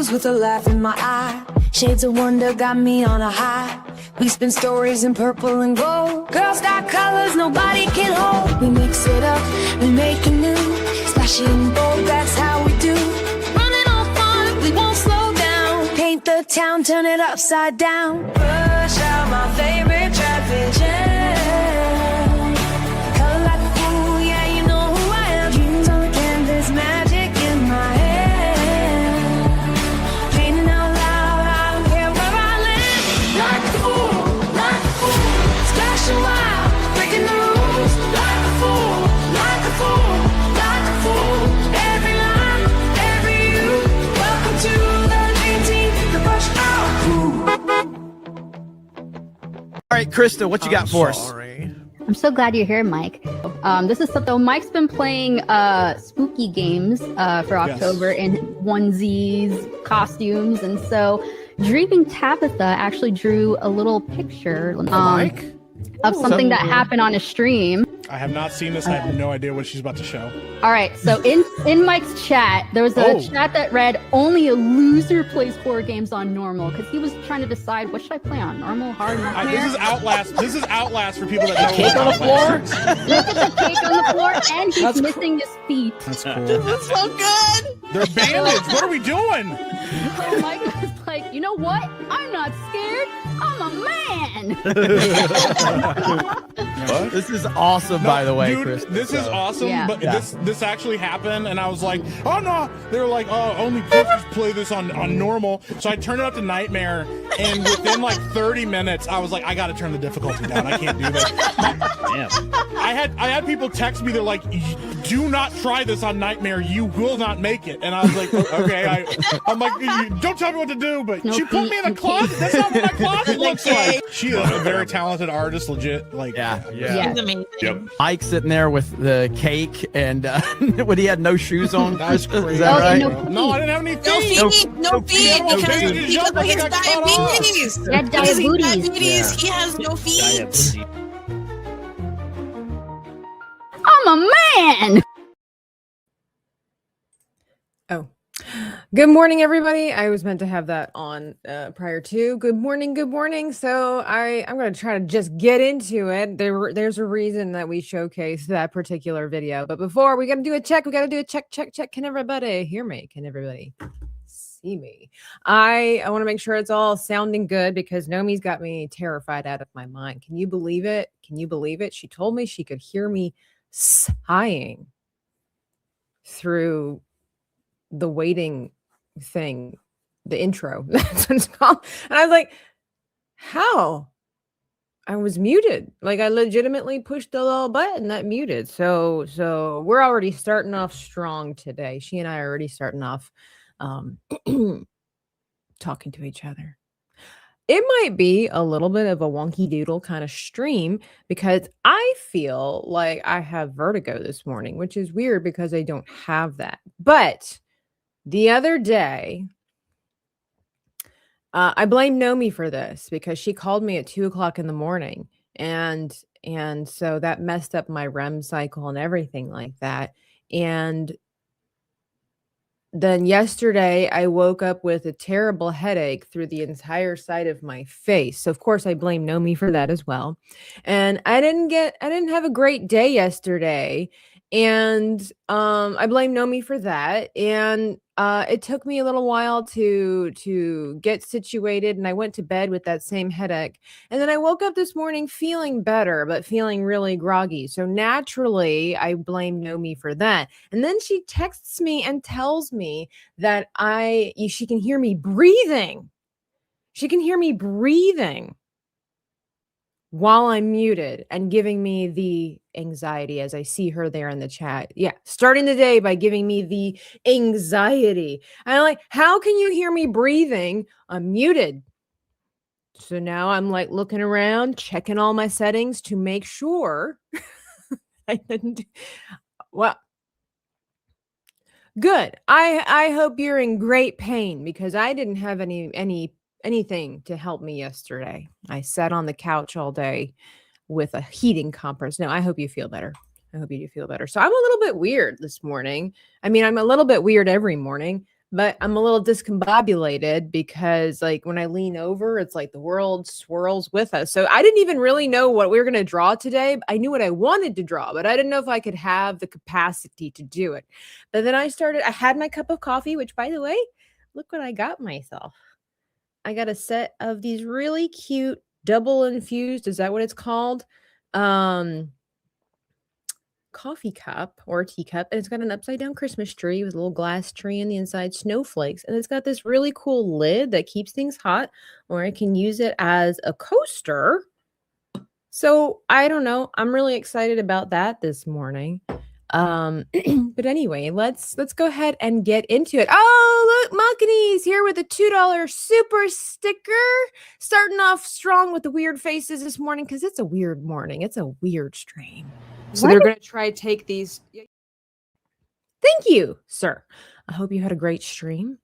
clothes with a laugh in my eye. Shades of wonder got me on a high. We spin stories in purple and gold. Girls got colors nobody can hold. We mix it up, we make it new. Splashy and bold, that's how we do. Running on fun, we won't slow down. Paint the town, turn it upside down. Push out my favorite traffic jam. Color like a fool, yeah, you know who I am. Dreams on the canvas, magic in my head. Painting out loud, I don't care where I live. Like a fool, splashing wild, breaking the rules. Like a fool, like a fool, like a fool. Every line, every you. Welcome to the dream team, the brush out. All right, Krista, what you got for us? I'm so glad you're here, Mike. This is something Mike's been playing spooky games for October in onesies, costumes, and so Dreaming Tabitha actually drew a little picture of something that happened on a stream. I have not seen this. I have no idea what she's about to show. All right, so in Mike's chat, there was a chat that read, "Only a loser plays horror games on normal," because he was trying to decide what should I play on, normal, hard, nightmare. This is Outlast. This is Outlast for people that know. Cake on the floor. Look at the cake on the floor, and he's missing his feet. That's cool. That's so good. They're bandaged. What are we doing? And Mike was like, you know what? I'm not scared. I'm a man. This is awesome, by the way, dude, Krista. This is awesome, Yeah. but this actually happened, and I was like, oh no. They were like, oh, only pussies play this on normal. So I turned it up to nightmare, and within like 30 minutes, I was like, I gotta turn the difficulty down. I can't do this. Damn. I had people text me. They're like, do not try this on nightmare. You will not make it. And I was like, okay. I'm like, don't tell me what to do. But she put me in a closet. That's not what my closet looks like. She is a very talented artist, legit. Like, Yeah. He's amazing. Yep. Mike sitting there with the cake and when he had no shoes on. That's crazy. Is that Oh, right? and No, I didn't have any No feet. feet, no feet. No Because feet. he Jumped like he has got cut off. diabetes. He had diabetes. He has no feet. I'm a man. Oh, good morning, everybody. I was meant to have that on prior to. Good morning. So I'm going to try to just get into it. There's a reason that we showcase that particular video. But before, we got to do a check. We got to do a check. Can everybody hear me? Can everybody see me? I want to make sure it's all sounding good because Nomi's got me terrified out of my mind. Can you believe it? She told me she could hear me sighing through the waiting thing, the intro. That's what it's called. And I was like, how? I was muted. Like I legitimately pushed the little button that muted. So we're already starting off strong today. She and I are already starting off talking to each other. It might be a little bit of a wonky doodle kind of stream because I feel like I have vertigo this morning, which is weird because I don't have that. But the other day, I blame Nomi for this because she called me at 2:00 in the morning. And so that messed up my REM cycle and everything like that. And then yesterday I woke up with a terrible headache through the entire side of my face. So of course I blame Nomi for that as well. And I didn't have a great day yesterday. And I blame Nomi for that. And it took me a little while to get situated, and I went to bed with that same headache. And then I woke up this morning feeling better, but feeling really groggy. So naturally, I blame Nomi for that. And then she texts me and tells me that she can hear me breathing. She can hear me breathing while I'm muted and giving me the anxiety as I see her there in the chat. Yeah, starting the day by giving me the anxiety. I'm like, how can you hear me breathing? I'm muted. So now I'm like looking around, checking all my settings to make sure I didn't. Well, good. I hope you're in great pain because I didn't have anything to help me yesterday. I sat on the couch all day with a heating compress. No, I hope you feel better. I hope you do feel better. So I'm a little bit weird this morning. I mean, I'm a little bit weird every morning. but I'm a little discombobulated because like when I lean over, it's like the world swirls with us. So I didn't even really know what we were going to draw today. I knew what I wanted to draw, but I didn't know if I could have the capacity to do it. But then I had my cup of coffee, which by the way, look what I got myself. I got a set of these really cute double infused, is that what it's called? Coffee cup or teacup, and it's got an upside down Christmas tree with a little glass tree in the inside, snowflakes, and it's got this really cool lid that keeps things hot, or I can use it as a coaster. So I don't know. I'm really excited about that this morning. But anyway, let's go ahead and get into it. Oh, look, Malkini's here with a $2 super sticker. Starting off strong with the weird faces this morning because it's a weird morning. It's a weird stream. So they're going to try to take these. Thank you, sir. I hope you had a great stream.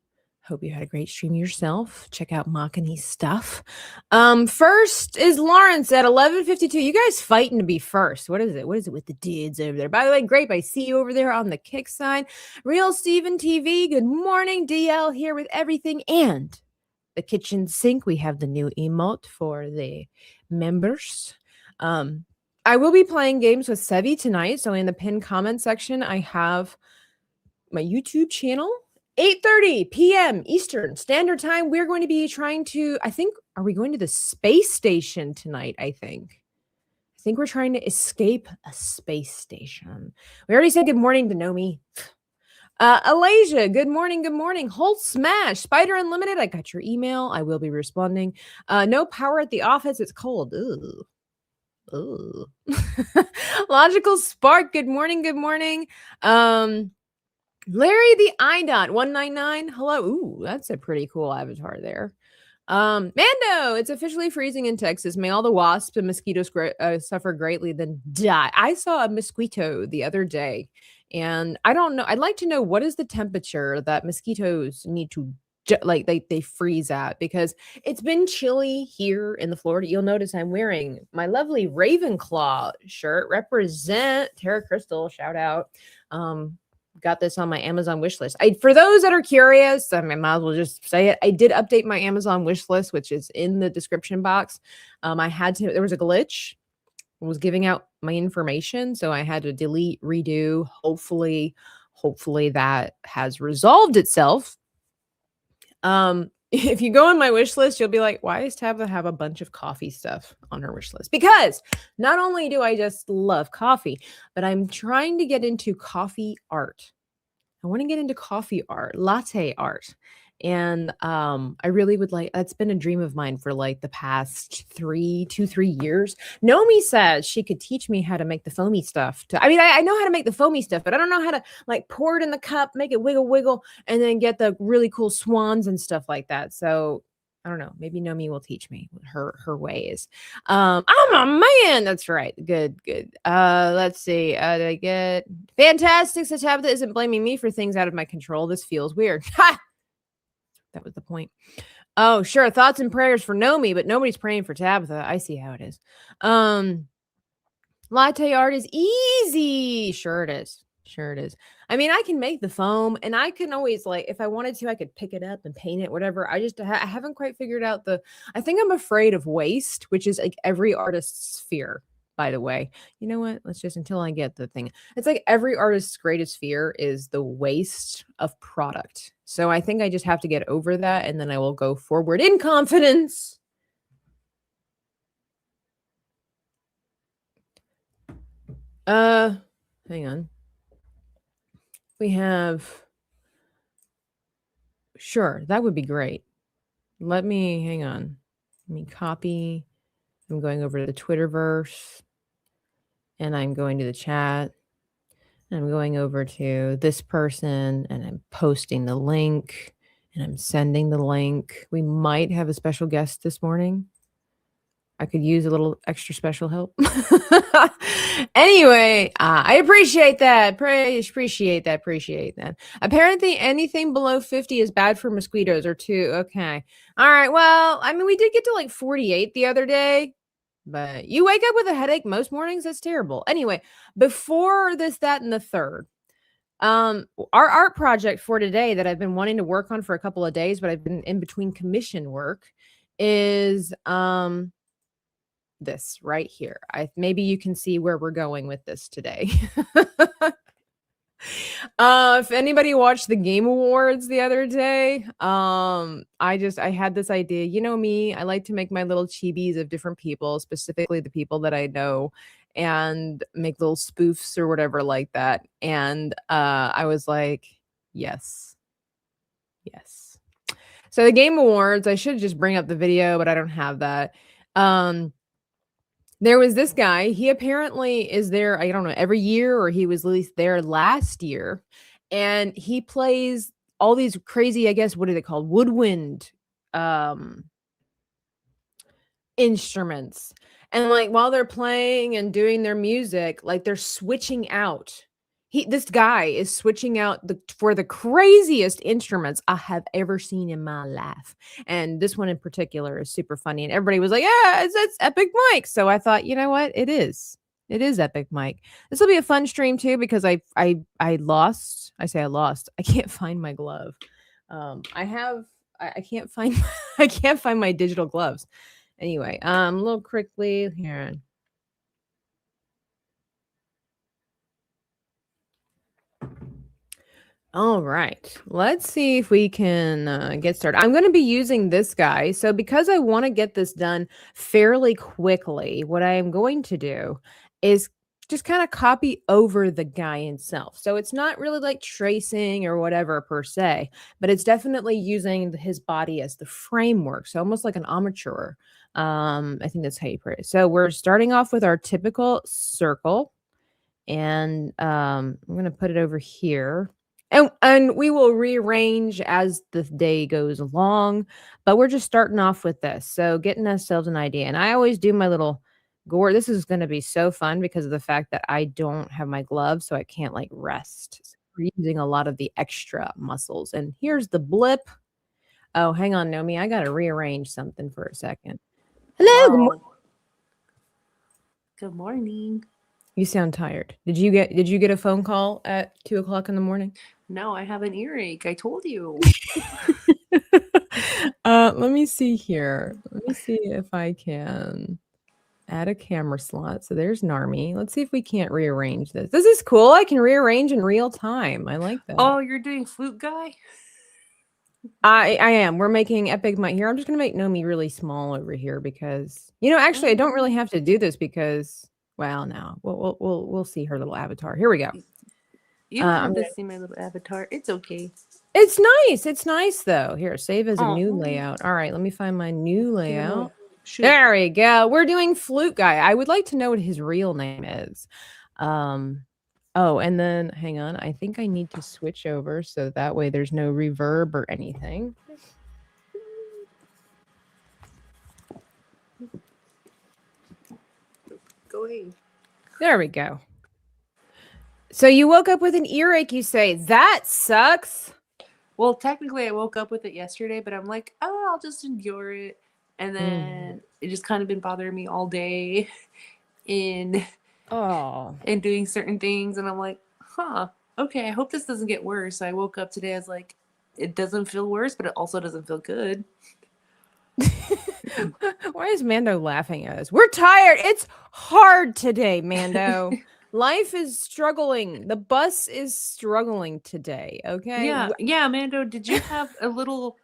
Hope you had a great stream yourself. Check out Makini's stuff. First is Lawrence at 11:52. You guys fighting to be first. What is it? What is it with the dudes over there? By the way, great. I see you over there on the kick side. Real Steven TV. Good morning. DL here with everything and the kitchen sink. We have the new emote for the members. I will be playing games with Sevi tonight. So in the pinned comment section, I have my YouTube channel. 8:30 p.m. Eastern Standard Time. We're going to be trying to, are we going to the space station tonight? I think we're trying to escape a space station. We already said good morning to Nomi. Alasia, good morning. Good morning. Holt Smash, Spider Unlimited. I got your email. I will be responding. No power at the office. It's cold. Ooh. Ooh. Logical Spark. Good morning. Good morning. Larry the IDOT 199. Hello. Ooh, that's a pretty cool avatar there. Mando, it's officially freezing in Texas. May all the wasps and mosquitoes suffer greatly, then die. I saw a mosquito the other day, and I don't know. I'd like to know what is the temperature that mosquitoes need to like they freeze at, because it's been chilly here in the Florida. You'll notice I'm wearing my lovely Ravenclaw shirt. Represent Terra Crystal. Shout out. Got this on my Amazon wish list. For those that are curious, I might as well just say it. I did update my Amazon wish list, which is in the description box. There was a glitch. It was giving out my information, so I had to delete, redo. Hopefully that has resolved itself. If you go on my wish list, you'll be like, why does Tabitha have a bunch of coffee stuff on her wish list? Because not only do I just love coffee, but I'm trying to get into coffee art. I want to get into coffee art, latte art. And I really would like, that's been a dream of mine for like the past 3 years. Nomi says she could teach me how to make the foamy stuff. I know how to make the foamy stuff, but I don't know how to like pour it in the cup, make it wiggle, and then get the really cool swans and stuff like that. So I don't know. Maybe Nomi will teach me her ways. I'm a man. That's right. Good. Let's see. Did I get fantastic? So Tabitha isn't blaming me for things out of my control. This feels weird. Ha! That was the point. Oh, sure. Thoughts and prayers for Nomi, but nobody's praying for Tabitha. I see how it is. Latte art is easy. Sure it is. I mean, I can make the foam, and I can always, like, if I wanted to, I could pick it up and paint it, whatever. I haven't quite figured out I think I'm afraid of waste, which is like every artist's fear. By the way, you know what? Let's just, until I get the thing. It's like every artist's greatest fear is the waste of product. So I think I just have to get over that, and then I will go forward in confidence. Hang on. We have, sure, that would be great. Hang on. Let me copy. I'm going over to the Twitterverse, and I'm going to the chat, and I'm going over to this person, and I'm posting the link, and I'm sending the link. We might have a special guest this morning. I could use a little extra special help. Anyway, I appreciate that. Appreciate that. Apparently, anything below 50 is bad for mosquitoes, or 2. Okay. All right. Well, I mean, we did get to like 48 the other day, but you wake up with a headache most mornings. That's terrible. Anyway, before this, that, and the third, Our art project for today that I've been wanting to work on for a couple of days, but I've been in between commission work is this right here. Maybe you can see where we're going with this today. If anybody watched the Game Awards the other day, I had this idea. You know me, I like to make my little chibis of different people, specifically the people that I know, and make little spoofs or whatever like that. And I was like, yes. Yes. So the Game Awards, I should just bring up the video, but I don't have that. There was this guy, he apparently is there, I don't know, every year, or he was at least there last year, and he plays all these crazy, I guess, what are they called? Woodwind instruments. And like while they're playing and doing their music, like they're switching out. This guy is switching out for the craziest instruments I have ever seen in my life. And this one in particular is super funny. And everybody was like, yeah, it's Epic Mike. So I thought, you know what? It is Epic Mike. This will be a fun stream too, because I lost. I can't find my glove. I can't find I can't find my digital gloves. Anyway, a little quickly here. All right, let's see if we can get started. I'm going to be using this guy. So because I want to get this done fairly quickly, what I am going to do is just kind of copy over the guy himself. So it's not really like tracing or whatever per se, but it's definitely using his body as the framework. So almost like an armature. I think that's how you put it. So we're starting off with our typical circle, and I'm going to put it over here. And we will rearrange as the day goes along, but we're just starting off with this. So getting ourselves an idea. And I always do my little gore. This is going to be so fun because of the fact that I don't have my gloves, so I can't like rest. So we're using a lot of the extra muscles. And here's the blip. Oh, hang on, Nomi. I got to rearrange something for a second. Hello. Wow. Good morning. You sound tired. Did you get a phone call at 2:00 in the morning? No, I have an earache. I told you. Let me see here. Let me see if I can add a camera slot. So there's Narmi. Let's see if we can't rearrange this. This is cool. I can rearrange in real time. I like that. Oh, you're doing flute guy? I am. We're making Epic Mike here. I'm just gonna make Nomi really small over here because actually I don't really have to do this because no. We'll see her little avatar. Here we go. You don't have to see my little avatar. It's okay. It's nice. It's nice though. Here, save as a new layout. All right, let me find my new layout. There we go. We're doing Flute Guy. I would like to know what his real name is. Oh, and then hang on. I think I need to switch over so that way there's no reverb or anything. Go ahead. There we go. So you woke up with an earache, you say. That sucks. Well, technically I woke up with it yesterday, but I'm like, oh, I'll just endure it. And then it just kind of been bothering me all day in doing certain things. And I'm like, okay, I hope this doesn't get worse. So I woke up today, I was like, it doesn't feel worse, but it also doesn't feel good. Why is Mando laughing at us? We're tired. It's hard today, Mando. Life is struggling. The bus is struggling today. Okay. Yeah, Mando. Did you have a little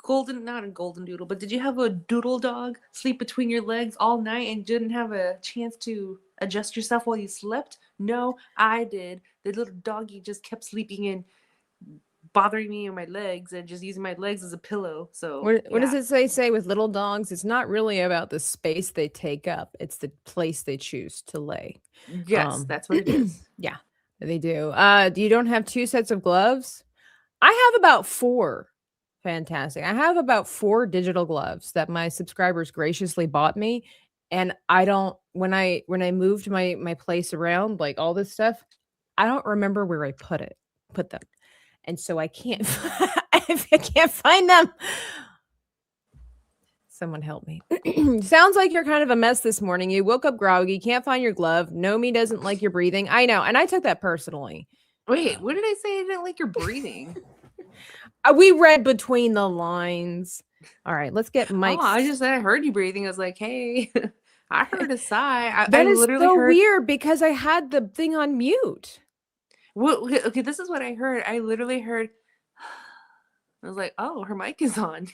golden, not a golden doodle, but did you have a doodle dog sleep between your legs all night and didn't have a chance to adjust yourself while you slept? No, I did. The little doggy just kept sleeping and bothering me in my legs and just using my legs as a pillow. So what does it say with little dogs? It's not really about the space they take up, it's the place they choose to lay. Yes, that's what it is. Yeah, they do. You don't have 2 sets of gloves? I have about 4. Fantastic. I have about 4 digital gloves that my subscribers graciously bought me, and I don't, when I moved my place around, like all this stuff, I don't remember where I put them. And so I can't I can't find them. Someone help me. Sounds like you're kind of a mess this morning. You woke up groggy, can't find your glove. Nomi doesn't like your breathing. I know, and I took that personally. Wait, what did I say? I didn't like your breathing. We read between the lines. All right, let's get Mike. Oh, I just said I heard you breathing. I was like, hey, I heard a sigh. That I is literally so heard... weird because I had the thing on mute. Well, okay, this is what I heard. I literally heard. I was like, oh, her mic is on.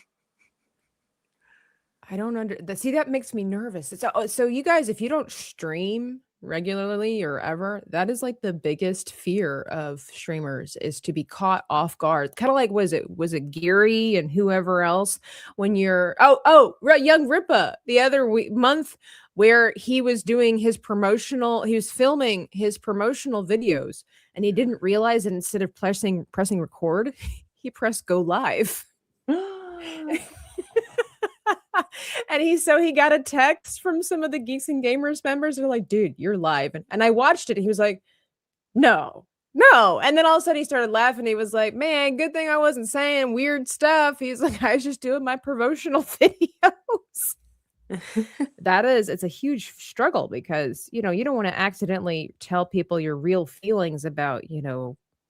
I don't see, that makes me nervous. So you guys, if you don't stream regularly or ever, that is like the biggest fear of streamers, is to be caught off guard. Kind of like, was it Geary and whoever else when you're young Ripa the other month, where he was doing he was filming his promotional videos, and he didn't realize that instead of pressing record, he pressed go live. And he got a text from some of the Geeks and Gamers members. They're like, dude, you're live. And I watched it. And he was like, no. And then all of a sudden he started laughing. He was like, man, good thing I wasn't saying weird stuff. He's like, I was just doing my promotional videos. It's a huge struggle because, you don't want to accidentally tell people your real feelings about,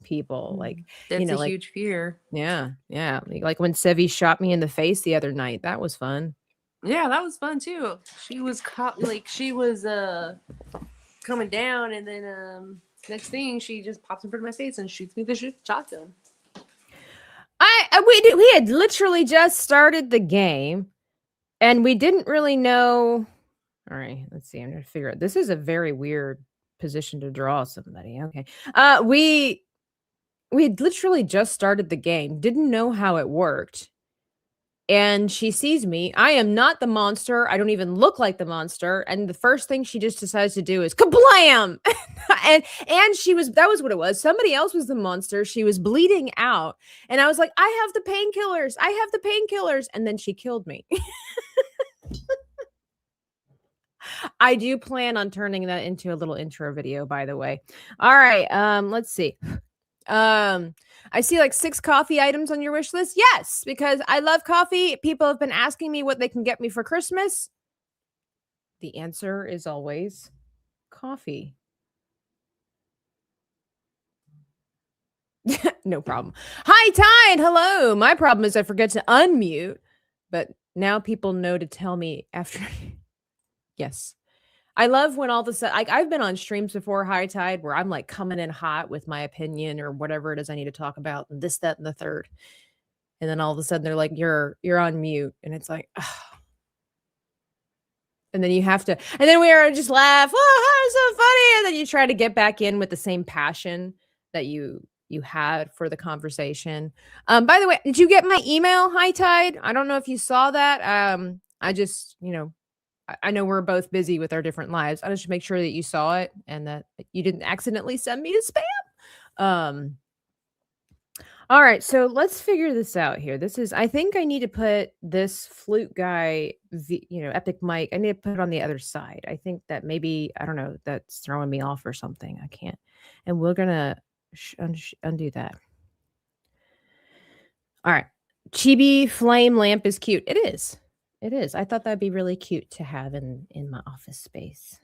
people. Like, that's a huge fear. Yeah. Like when Sevi shot me in the face the other night. That was fun. Yeah, that was fun too. She was coming down, and then next thing she just pops in front of my face and shoots me with the shotgun. We had literally just started the game, and we didn't really know. All right, let's see. I'm gonna figure out. This is a very weird position to draw somebody. Okay, we had literally just started the game, didn't know how it worked. And she sees me. I am not the monster. I don't even look like the monster. And the first thing she just decides to do is kablam! and that was what it was. Somebody else was the monster. She was bleeding out. And I was like, I have the painkillers. And then she killed me. I do plan on turning that into a little intro video, by the way. All right. Let's see. I see like 6 coffee items on your wish list. Yes, because I love coffee. People have been asking me what they can get me for Christmas. The answer is always coffee. No problem. Hi, Tide. Hello. My problem is I forget to unmute, but now people know to tell me after. Yes. I love when all of a sudden, I've been on streams before, High Tide, where I'm like coming in hot with my opinion or whatever it is I need to talk about, and this, that, and the third. And then all of a sudden they're like, you're on mute. And it's like, oh. And then you have to, and then we are just laugh. Oh, how so funny. And then you try to get back in with the same passion that you had for the conversation. By the way, did you get my email, High Tide? I don't know if you saw that. I just, I know we're both busy with our different lives. I just make sure that you saw it and that you didn't accidentally send me to spam. All right, so let's figure this out here. I think I need to put this flute guy, Epic Mic, I need to put it on the other side. I think that maybe, I don't know, that's throwing me off or something. I can't. And we're going to undo that. All right. Chibi flame lamp is cute. It is. I thought that'd be really cute to have in my office space.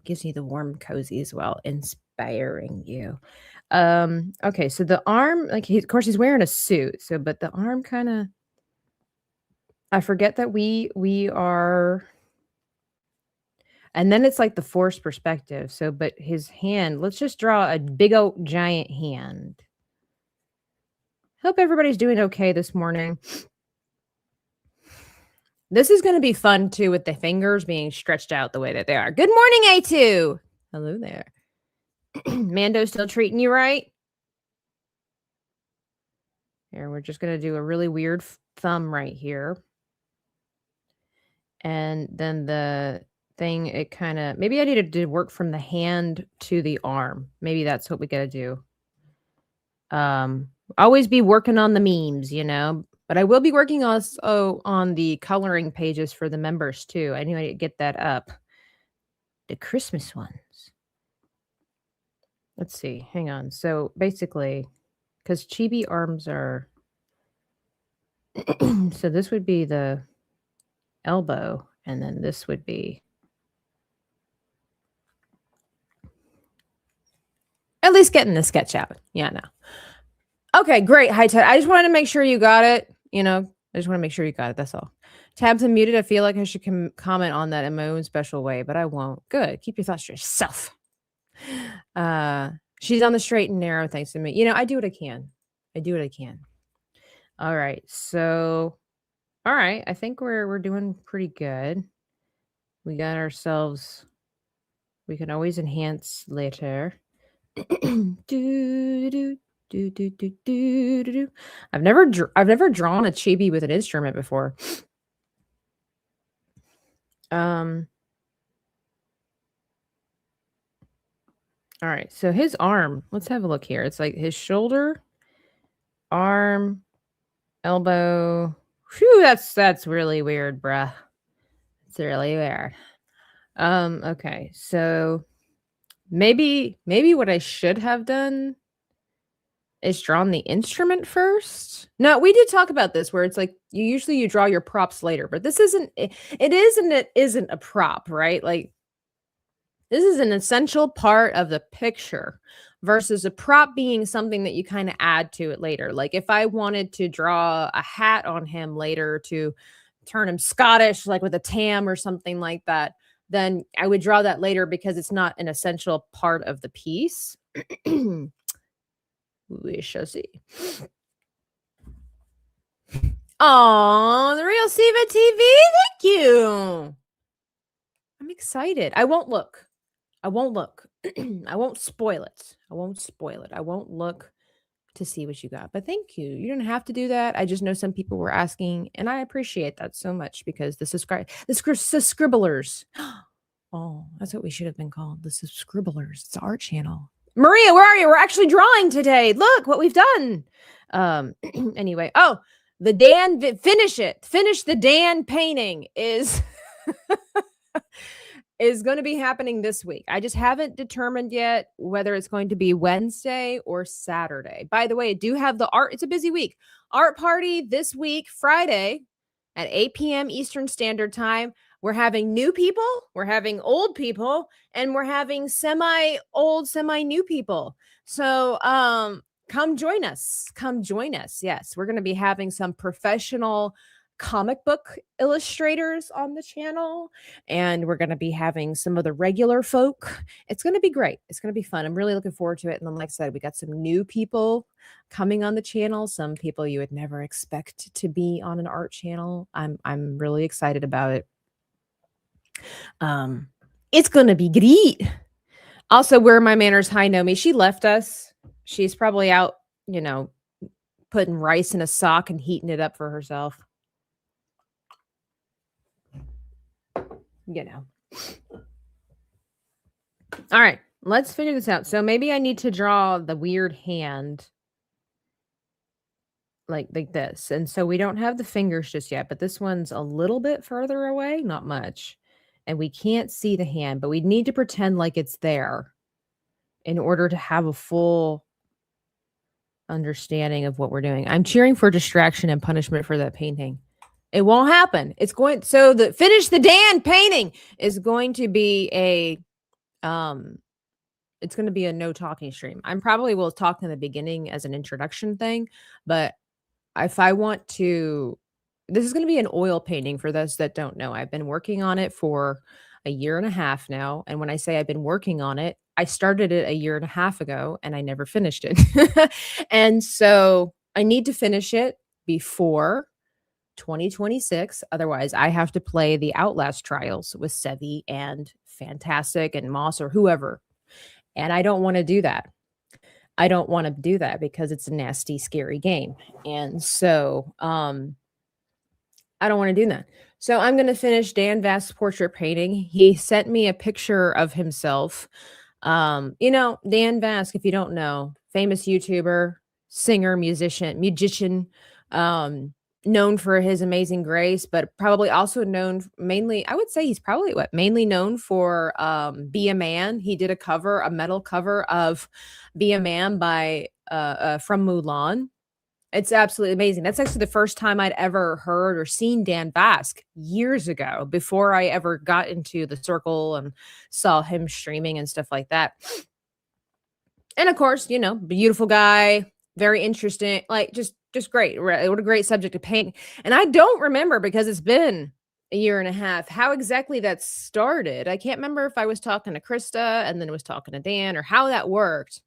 Gives you the warm, cozy as well, inspiring you. Okay, so the arm, of course, he's wearing a suit. So, but the arm kind of, I forget that we are, and then it's like the forced perspective. So, but his hand, let's just draw a big old giant hand. Hope everybody's doing okay this morning. This is going to be fun, too, with the fingers being stretched out the way that they are. Good morning, A2. Hello there. Mando still treating you right? Here, we're just going to do a really weird thumb right here. And then the thing, it kind of, maybe I needed to work from the hand to the arm. Maybe that's what we got to do. Always be working on the memes, But I will be working also on the coloring pages for the members too. I knew I didn't get that up. The Christmas ones. Let's see. Hang on. So basically, because chibi arms are... so this would be the elbow, and then this would be at least getting the sketch out. Yeah, no. Okay, great. Hi, Ted. I just wanted to make sure you got it. I just want to make sure you got it. That's all. Tabs unmuted. I feel like I should comment on that in my own special way, but I won't. Good. Keep your thoughts to yourself. She's on the straight and narrow thanks to me. I do what I can. All right. So, all right. I think we're doing pretty good. We got ourselves. We can always enhance later. I've never drawn a chibi with an instrument before. All right, so his arm, let's have a look here. It's like his shoulder, arm, elbow. Whew, that's really weird, bruh. It's really weird. Okay, so maybe what I should have done is drawn the instrument first. No, we did talk about this where it's like you draw your props later, but this isn't it isn't a prop, right? Like this is an essential part of the picture versus a prop being something that you kind of add to it later. Like if I wanted to draw a hat on him later to turn him Scottish, like with a tam or something like that, then I would draw that later because it's not an essential part of the piece. We shall see. Oh, the real Siva TV. Thank you. I'm excited. I won't look. I won't spoil it. I won't look to see what you got. But thank you. You don't have to do that. I just know some people were asking, and I appreciate that so much because the scribblers. Oh, that's what we should have been called. The scribblers. It's our channel. Maria, where are you? We're actually drawing today. Look what we've done. Anyway. Oh, the Dan finish it. Finish the Dan painting is is going to be happening this week. I just haven't determined yet whether it's going to be Wednesday or Saturday. By the way, I do have the art. It's a busy week. Art party this week, Friday at 8 p.m. Eastern Standard Time. We're having new people, we're having old people, and we're having semi-old, semi-new people. So come join us. Yes, we're going to be having some professional comic book illustrators on the channel, and we're going to be having some of the regular folk. It's going to be great. It's going to be fun. I'm really looking forward to it. And then, like I said, we got some new people coming on the channel, some people you would never expect to be on an art channel. I'm really excited about it. It's gonna be great. Also, where my manners, hi Nomi. She left us. She's probably out, putting rice in a sock and heating it up for herself. All right, let's figure this out. So maybe I need to draw the weird hand like this. And so we don't have the fingers just yet, but this one's a little bit further away, not much. And we can't see the hand, but we need to pretend like it's there in order to have a full understanding of what we're doing. I'm cheering for distraction and punishment for that painting. It won't happen. So the finish the Dan painting is going to be it's going to be a no talking stream. I probably will talk in the beginning as an introduction thing, but if I want to, this is going to be an oil painting for those that don't know. I've been working on it for a year and a half now. And when I say I've been working on it, I started it a year and a half ago and I never finished it. And so I need to finish it before 2026. Otherwise, I have to play the Outlast trials with Sevi and Fantastic and Moss or whoever. And I don't want to do that. Because it's a nasty, scary game. And so, I don't want to do that. So I'm going to finish Dan Vast's portrait painting. He sent me a picture of himself. Dan Vast, if you don't know, famous YouTuber, singer, magician, known for his amazing grace, but probably also known mainly, I would say he's probably mainly known for Be a Man. He did a metal cover of Be a Man by from Mulan. It's absolutely amazing. That's actually the first time I'd ever heard or seen Dan Vasc years ago, before I ever got into the circle and saw him streaming and stuff like that. And of course, you know, beautiful guy, very interesting, like just great. What a great subject to paint. And I don't remember, because it's been a year and a half, how exactly that started. I can't remember if I was talking to Krista and then was talking to Dan, or how that worked.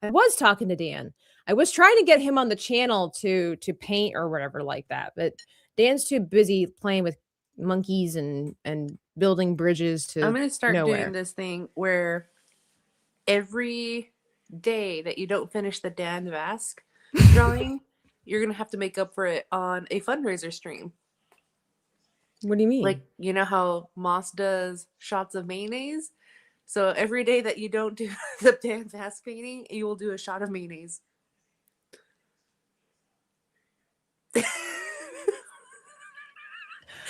I was talking to Dan. I was trying to get him on the channel to paint or whatever like that, but Dan's too busy playing with monkeys and building bridges to I'm gonna start nowhere. doing this thing where every day that you don't finish the Dan Vasc drawing, you're gonna have to make up for it on a fundraiser stream. What do you mean? Like, you know how Moss does shots of mayonnaise? So every day that you don't do the Dan Vasc painting, you will do a shot of mayonnaise.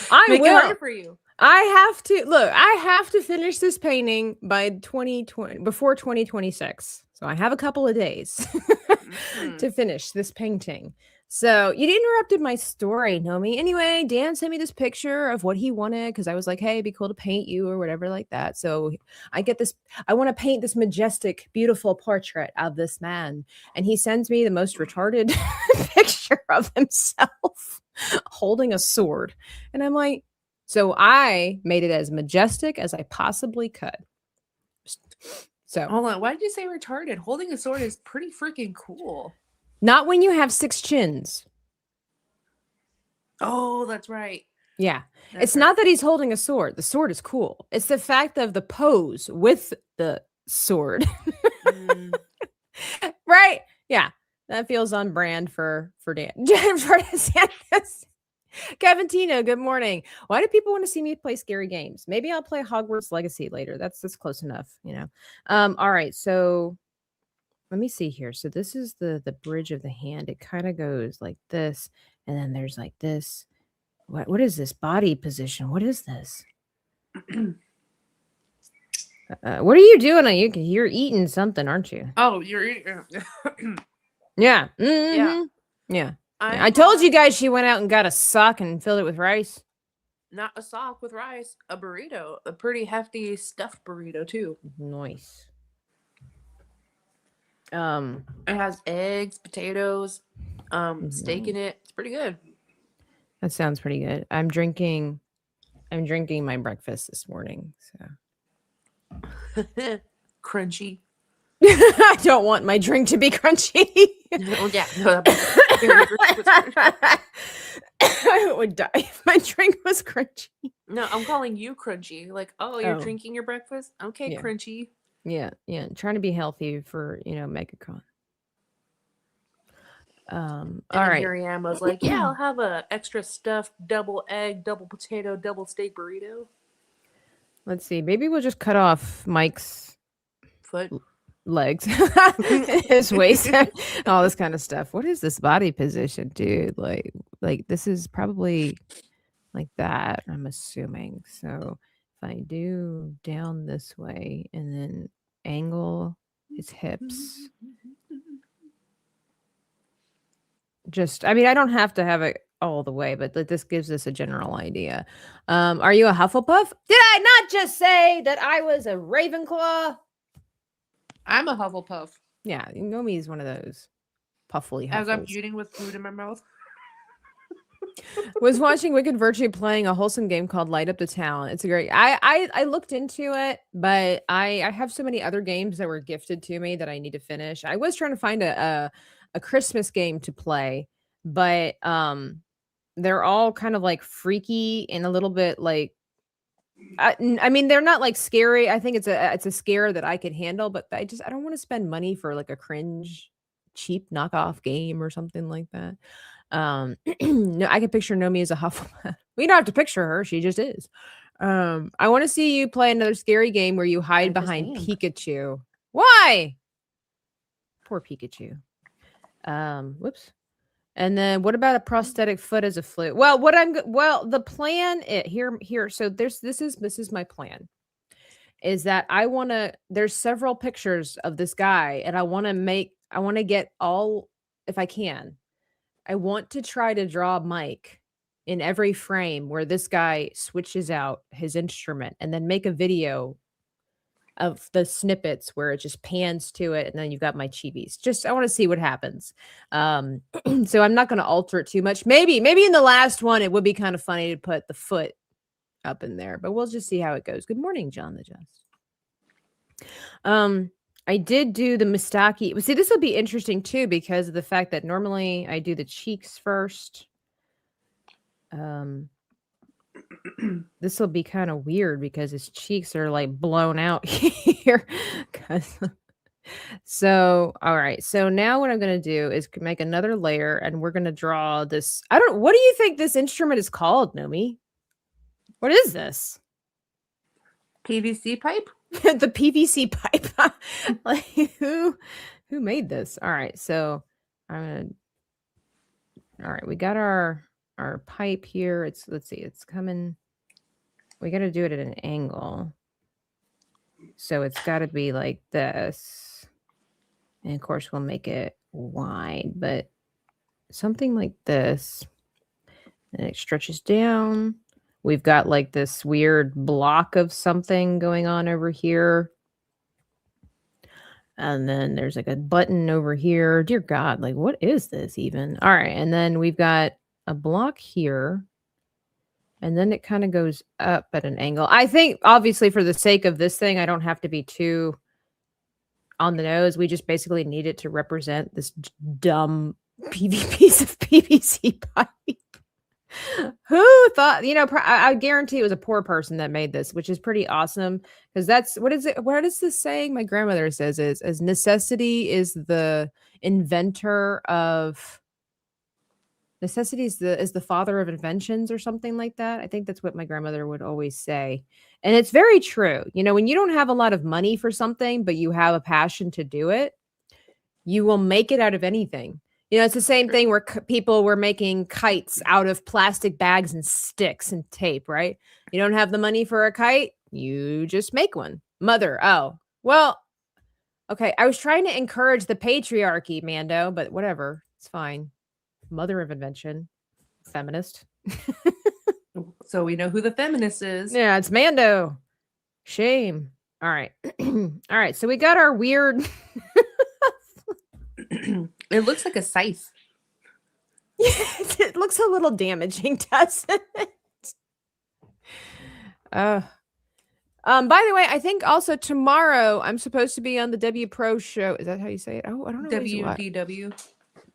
I Make it will. harder for you. I have to finish this painting by 2020, before 2026. So I have a couple of days to finish this painting. So you interrupted my story, Nomi. Anyway, Dan sent me this picture of what he wanted, because I was like, hey, it'd be cool to paint you or whatever like that. So I get this, I want to paint this majestic, beautiful portrait of this man. And he sends me the most retarded picture of himself holding a sword. And I'm like, so I made it as majestic as I possibly could. So Hold on, why did you say retarded? Holding a sword is pretty freaking cool. not when you have 6 chins. Oh, that's right. Yeah. That's It's right. not that he's holding a sword. The sword is cool. It's the fact of the pose with the sword. Right? Yeah. That feels on brand for Dan. Jennifer DeSantis. Kevin Tino, good morning. Why do people want to see me play scary games? Maybe I'll play Hogwarts Legacy later. That's close enough, you know. All right, so let me see here. So this is the bridge of the hand. It kind of goes like this, and then there's like this. What is this body position? What is this? What are you doing? You're eating something, aren't you? Oh, you're eating. Yeah. Yeah. Yeah. I told you guys she went out and got a sock and filled it with rice. Not a sock with rice, a burrito, a pretty hefty stuffed burrito too. Nice. It has eggs, potatoes, steak in it. It's pretty good. That sounds pretty good. I'm drinking my breakfast this morning, so Crunchy. I don't want my drink to be crunchy. Oh yeah, no, I would die if my drink was crunchy. no, I'm calling you crunchy. Like, oh, you're drinking your breakfast? Okay, Yeah. crunchy. Yeah, trying to be healthy for, MegaCon. And all right. here I am. I was like, yeah, I'll have a extra stuffed double egg, double potato, double steak burrito. Let's see. Maybe we'll just cut off Mike's Foot. legs, his waist, all this kind of stuff. What is this body position, dude? Like this is probably like that, I'm assuming. So if I do down this way and then angle his hips, I don't have to have it all the way, but this gives us a general idea. Are you a Hufflepuff? Did I not just say that I was a Ravenclaw? I'm a Hufflepuff. Yeah, Nomi is one of those puffly As I'm Huffles. eating with food in my mouth. Was watching Wicked Virtue playing a wholesome game called Light Up the Town. It's a great. I looked into it, but I have so many other games that were gifted to me that I need to finish. I was trying to find a Christmas game to play, but they're all kind of like freaky and a little bit like. I mean, they're not like scary. I think it's a scare that I could handle, but I don't want to spend money for like a cringe, cheap knockoff game or something like that. No, I can picture Nomi as a Hufflepuff. We don't have to picture her; she just is. I want to see you play another scary game where you hide behind Pikachu. Why? Poor Pikachu. Whoops. And then what about a prosthetic foot as a flute? Well, the plan here. So this is my plan. Is that there's several pictures of this guy and I want to get all, if I can, I want to try to draw Mike in every frame where this guy switches out his instrument and then make a video of the snippets where it just pans to it and then you've got my chibis. Just I want to see what happens. So I'm not going to alter it too much. Maybe in the last one it would be kind of funny to put the foot up in there, but we'll just see how it goes. Good morning, John the Just. I did do the mustaki. Well, see, this will be interesting too because of the fact that normally I do the cheeks first. This will be kind of weird because his cheeks are like blown out here. So, all right. So now what I'm going to do is make another layer and we're going to draw this. What do you think this instrument is called, Nomi? What is this? PVC pipe? The PVC pipe. Like who made this? All right. So all right, we got our pipe here. Let's see, it's coming. We got to do it at an angle. So it's got to be like this. And of course we'll make it wide, but something like this. And it stretches down. We've got like this weird block of something going on over here. And then there's like a button over here. Dear God, like what is this even? All right. And then we've got a block here. And then it kind of goes up at an angle. I think obviously for the sake of this thing, I don't have to be too on the nose. We just basically need it to represent this dumb piece of PVC pipe. Who thought, I guarantee it was a poor person that made this, which is pretty awesome because that's what is this saying? My grandmother says is necessity is the inventor of necessity is the father of inventions or something like that. I think that's what my grandmother would always say. And it's very true. When you don't have a lot of money for something, but you have a passion to do it, you will make it out of anything. It's the same thing where people were making kites out of plastic bags and sticks and tape, right? You don't have the money for a kite, you just make one. Mother, oh, well, okay. I was trying to encourage the patriarchy, Mando, but whatever. It's fine. Mother of invention. Feminist. So we know who the feminist is. Yeah, it's Mando. Shame. All right. All right. So we got our weird... It looks like a scythe. It looks a little damaging, doesn't it? By the way, I think also tomorrow I'm supposed to be on the W Pro show. Is that how you say it? Oh, I don't know. WDW.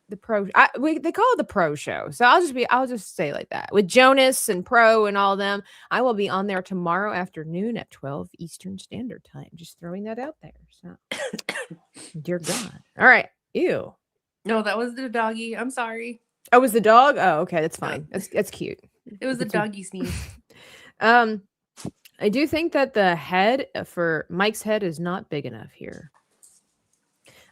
The Pro. They call it the Pro show. So I'll just say like that with Jonas and Pro and all them. I will be on there tomorrow afternoon at 12 Eastern Standard Time. Just throwing that out there. So, dear God. All right. Ew. No, that was the doggy. I'm sorry. Oh, was the dog? Oh, okay. That's fine. That's cute. It was the doggy sneeze. I do think that the head for Mike's head is not big enough here.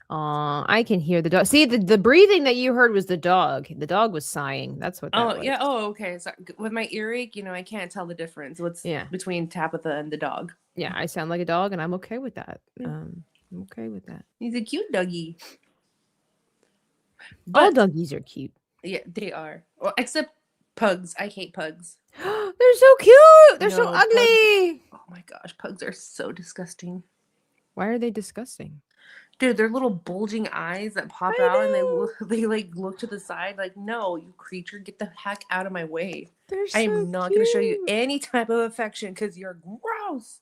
I can hear the dog. See, the breathing that you heard was the dog. The dog was sighing. That's what that was. Yeah. Oh, okay. So with my earache, I can't tell the difference. What's between Tabitha and the dog? Yeah, I sound like a dog, and I'm okay with that. I'm okay with that. He's a cute doggy. All doggies are cute. Yeah, they are. Well, except pugs. I hate pugs. They're so cute. They're so ugly. Pugs. Oh my gosh, pugs are so disgusting. Why are they disgusting? Dude, their little bulging eyes that pop out and they like look to the side like, no, you creature, get the heck out of my way. I am not going to show you any type of affection because you're gross.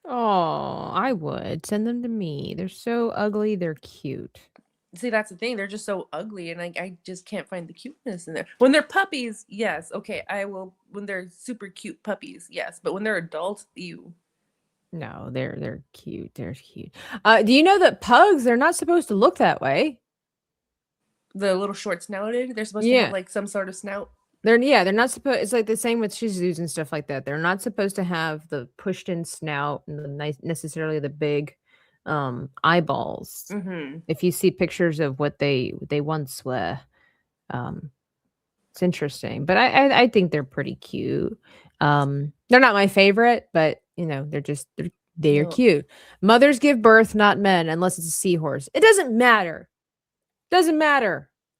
Oh, I would. Send them to me. They're so ugly. They're cute. See, that's the thing. They're just so ugly, and I just can't find the cuteness in there. When they're puppies, yes, okay, I will. When they're super cute puppies, yes, but when they're adults, ew. No, they're cute. They're cute. Do you know that pugs, they're not supposed to look that way? The little short snouted, they're supposed to have like some sort of snout. They're not supposed. It's like the same with Shih Tzus and stuff like that. They're not supposed to have the pushed in snout and necessarily the big eyeballs. Mm-hmm. If you see pictures of what they once were, it's interesting. But I think they're pretty cute. They're not my favorite, but they're cute. Mothers give birth, not men, unless it's a seahorse. It doesn't matter.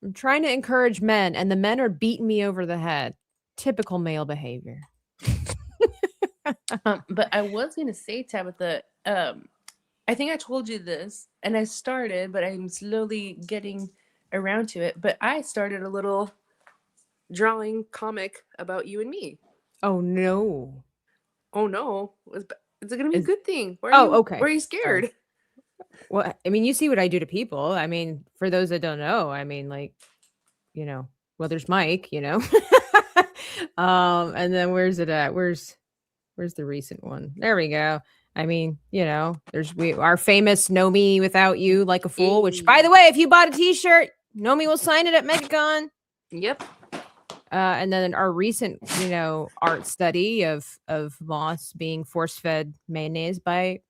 I'm trying to encourage men, and the men are beating me over the head. Typical male behavior. But I was gonna say, Tabitha, I think I told you this, and I started, but I'm slowly getting around to it. But I started a little drawing comic about you and me. Oh no. Oh no, is it gonna be a Is- good thing? Okay. Why are you scared? Well, I mean, you see what I do to people. I mean, for those that don't know, I mean, like, well, there's Mike, and then where's it at? Where's the recent one? There we go. I mean, there's our famous "Know Me Without You Like a Fool," which, by the way, if you bought a T-shirt, Know Me will sign it at MegaCon. Yep. And then our recent, art study of Moss being force-fed mayonnaise by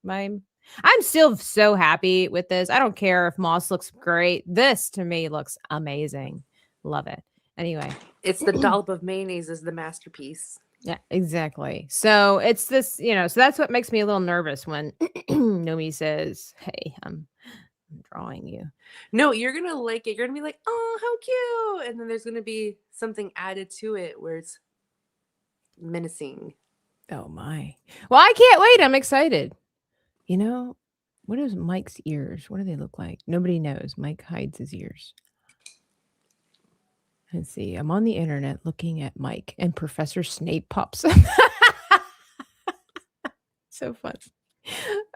I'm still so happy with this. I don't care if Moss looks great. This to me looks amazing. Love it. Anyway, It's the dollop of mayonnaise is the masterpiece. yeah, exactly. So it's this, so that's what makes me a little nervous when Nomi says, "Hey, I'm drawing you." No, you're gonna like it. You're gonna be like, "Oh, how cute!" And then there's gonna be something added to it where it's menacing. Oh my! Well, I can't wait. I'm excited. What is Mike's ears? What do they look like? Nobody knows. Mike hides his ears. Let's see. I'm on the internet looking at Mike, and Professor Snape pops up. So fun.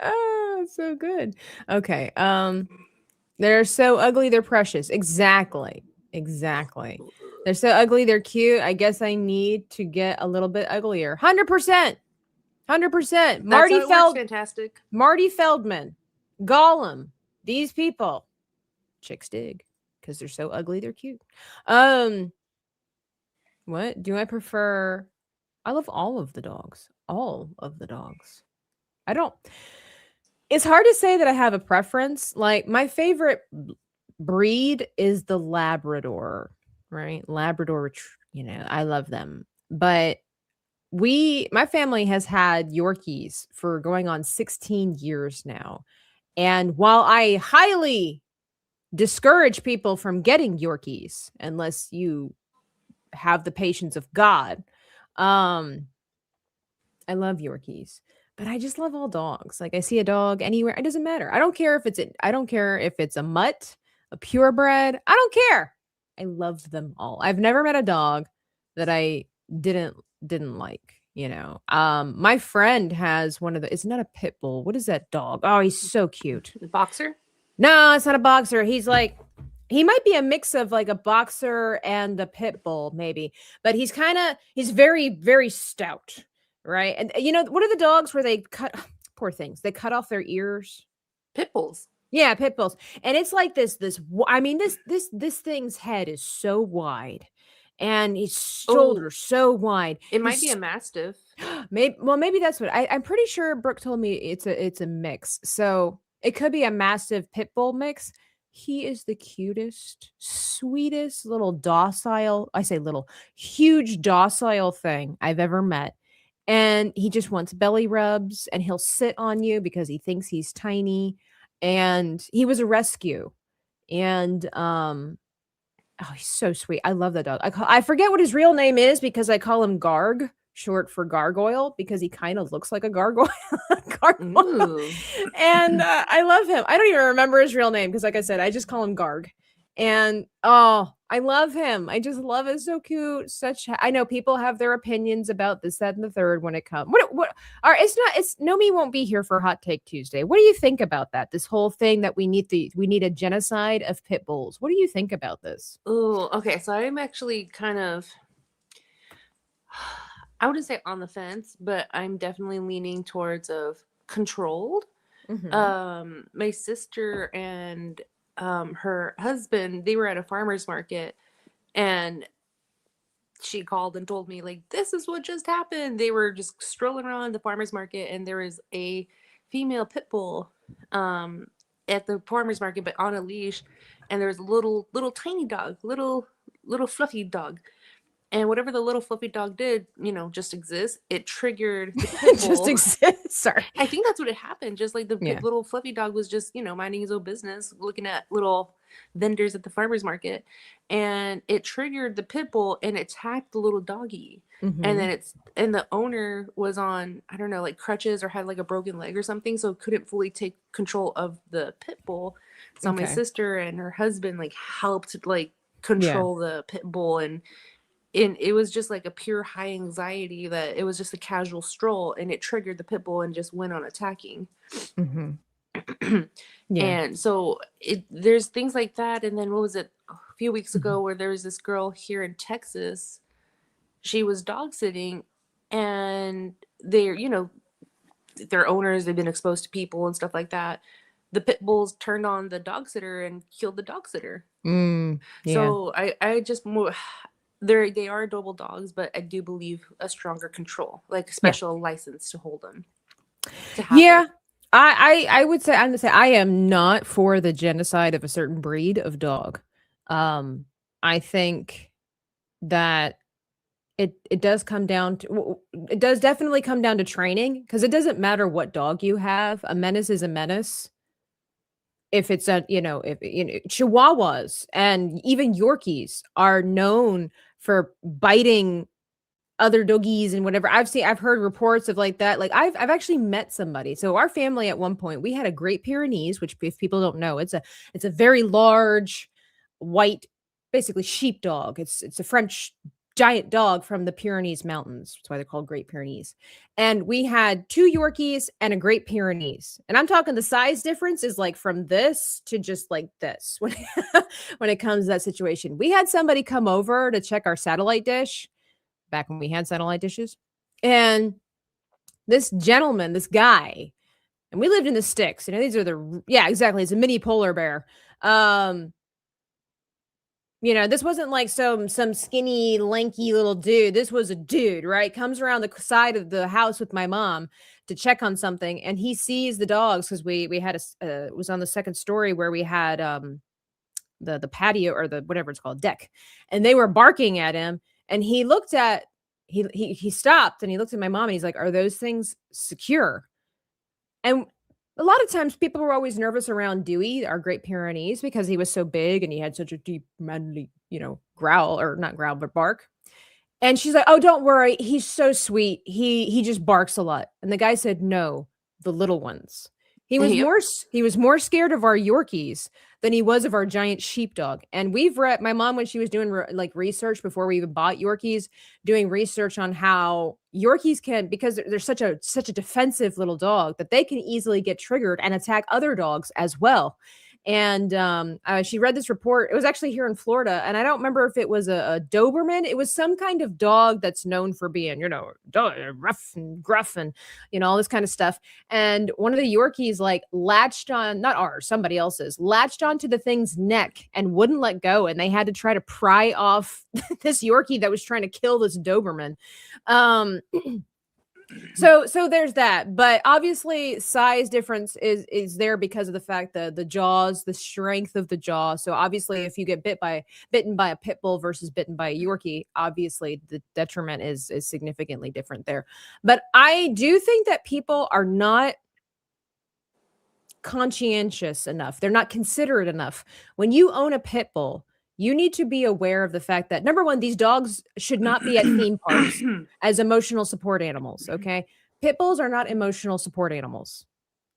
Oh, so good. Okay. They're so ugly, they're precious. Exactly. They're so ugly, they're cute. I guess I need to get a little bit uglier. 100%. 100%. Fantastic. Marty Feldman, Gollum, these people, chicks dig because they're so ugly, they're cute. What do I prefer? I love all of the dogs. All of the dogs. I don't. It's hard to say that I have a preference. Like my favorite breed is the Labrador, right? Labrador, I love them. But my family has had Yorkies for going on 16 years now. And while I highly discourage people from getting Yorkies, unless you have the patience of God, I love Yorkies, but I just love all dogs. Like I see a dog anywhere, it doesn't matter. I don't care if it's a mutt, a purebred. I don't care. I love them all. I've never met a dog that I didn't like. My friend has one of the. It's not a pit bull. What is that dog? Oh, he's so cute. The boxer? No, it's not a boxer. He might be a mix of like a boxer and a pit bull, maybe. But he's very, very stout, right? And what are the dogs where they cut? Poor things. They cut off their ears. Pit bulls. Yeah, pit bulls. And it's like this. I mean, this thing's head is so wide, and his shoulders so wide. It might be a mastiff. Maybe that's what I'm pretty sure. Brooke told me it's a mix. So it could be a massive pit bull mix. He is the cutest, sweetest little docile. I say little, huge docile thing I've ever met. And he just wants belly rubs, and he'll sit on you because he thinks he's tiny. And he was a rescue. And oh, he's so sweet. I love that dog. I forget what his real name is because I call him Garg, short for gargoyle, because he kind of looks like a gargoyle. And I love him. I don't even remember his real name because, like I said, I just call him Garg. And I love him. I just love it. So cute. I know people have their opinions about this, that, and the third when it comes. Nomi won't be here for Hot Take Tuesday. What do you think about that? This whole thing that we need a genocide of pit bulls. What do you think about this? Oh, okay. So I'm actually kind of, I wouldn't say on the fence, but I'm definitely leaning towards of controlled. Mm-hmm. My sister and her husband, they were at a farmer's market, and she called and told me, like, this is what just happened. They were just strolling around the farmer's market, and there was a female pit bull at the farmer's market, but on a leash, and there was a little tiny dog, little fluffy dog. And whatever the little fluffy dog did, just exist. It triggered the pit bull. Just exists. Sorry. I think that's what it happened. Just like the little fluffy dog was just, minding his own business, looking at little vendors at the farmers market, and it triggered the pit bull and attacked the little doggy. And then the owner was on, I don't know, like crutches or had like a broken leg or something, so couldn't fully take control of the pit bull. So my sister and her husband like helped like control the pit bull, and it was just like a pure high anxiety that it was just a casual stroll, and it triggered the pit bull and just went on attacking. And so there's things like that. And then what was it, a few weeks ago, where there was this girl here in Texas. She was dog sitting, and they're, you know, their owners, they've been exposed to people and stuff like that. The pit bulls turned on the dog sitter and killed the dog sitter. So I just they are adorable dogs, but I do believe a stronger control, like special license to hold them. I would say, I'm gonna say I am not for the genocide of a certain breed of dog. I think that it does come down to, it does definitely come down to training, because it doesn't matter what dog you have. A menace is a menace. If it's a, Chihuahuas and even Yorkies are known for biting other doggies and whatever. I've heard reports of like that. Like I've actually met somebody. So our family at one point, we had a Great Pyrenees, which if people don't know, it's a very large white, basically sheepdog. It's a French giant dog from the Pyrenees Mountains. That's why they're called Great Pyrenees. And we had 2 Yorkies and a Great Pyrenees. And I'm talking the size difference is like from this to just like this when it comes to that situation. We had somebody come over to check our satellite dish back when we had satellite dishes. And this gentleman, this guy, and we lived in the sticks. These are exactly. It's a mini polar bear. This wasn't like some skinny, lanky little dude. This was a dude, right? Comes around the side of the house with my mom to check on something, and he sees the dogs, because we had it was on the second story where we had the patio, or the whatever it's called, deck, and they were barking at him, and he stopped and he looked at my mom and he's like, "Are those things secure?" And a lot of times people were always nervous around Dewey, our Great Pyrenees, because he was so big and he had such a deep, manly, growl, or not growl, but bark. And she's like, "Oh, don't worry. He's so sweet. He just barks a lot." And the guy said, "No, the little ones." He was more scared of our Yorkies than he was of our giant sheepdog. And we've read, my mom, when she was doing research before we even bought Yorkies, doing research on how Yorkies can, because they're such a defensive little dog, that they can easily get triggered and attack other dogs as well. And she read this report. It was actually here in Florida, and I don't remember if it was a Doberman. It was some kind of dog that's known for being, rough and gruff and, all this kind of stuff. And one of the Yorkies latched on, not ours, somebody else's, latched onto the thing's neck and wouldn't let go. And they had to try to pry off this Yorkie that was trying to kill this Doberman. So there's that, but obviously size difference is there because of the fact that the jaws, the strength of the jaw. So obviously if you get bitten by a pit bull versus bitten by a Yorkie, obviously the detriment is significantly different there. But I do think that people are not conscientious enough. They're not considerate enough. When you own a pit bull, you need to be aware of the fact that, number one, these dogs should not be at theme parks as emotional support animals, okay? Pit bulls are not emotional support animals.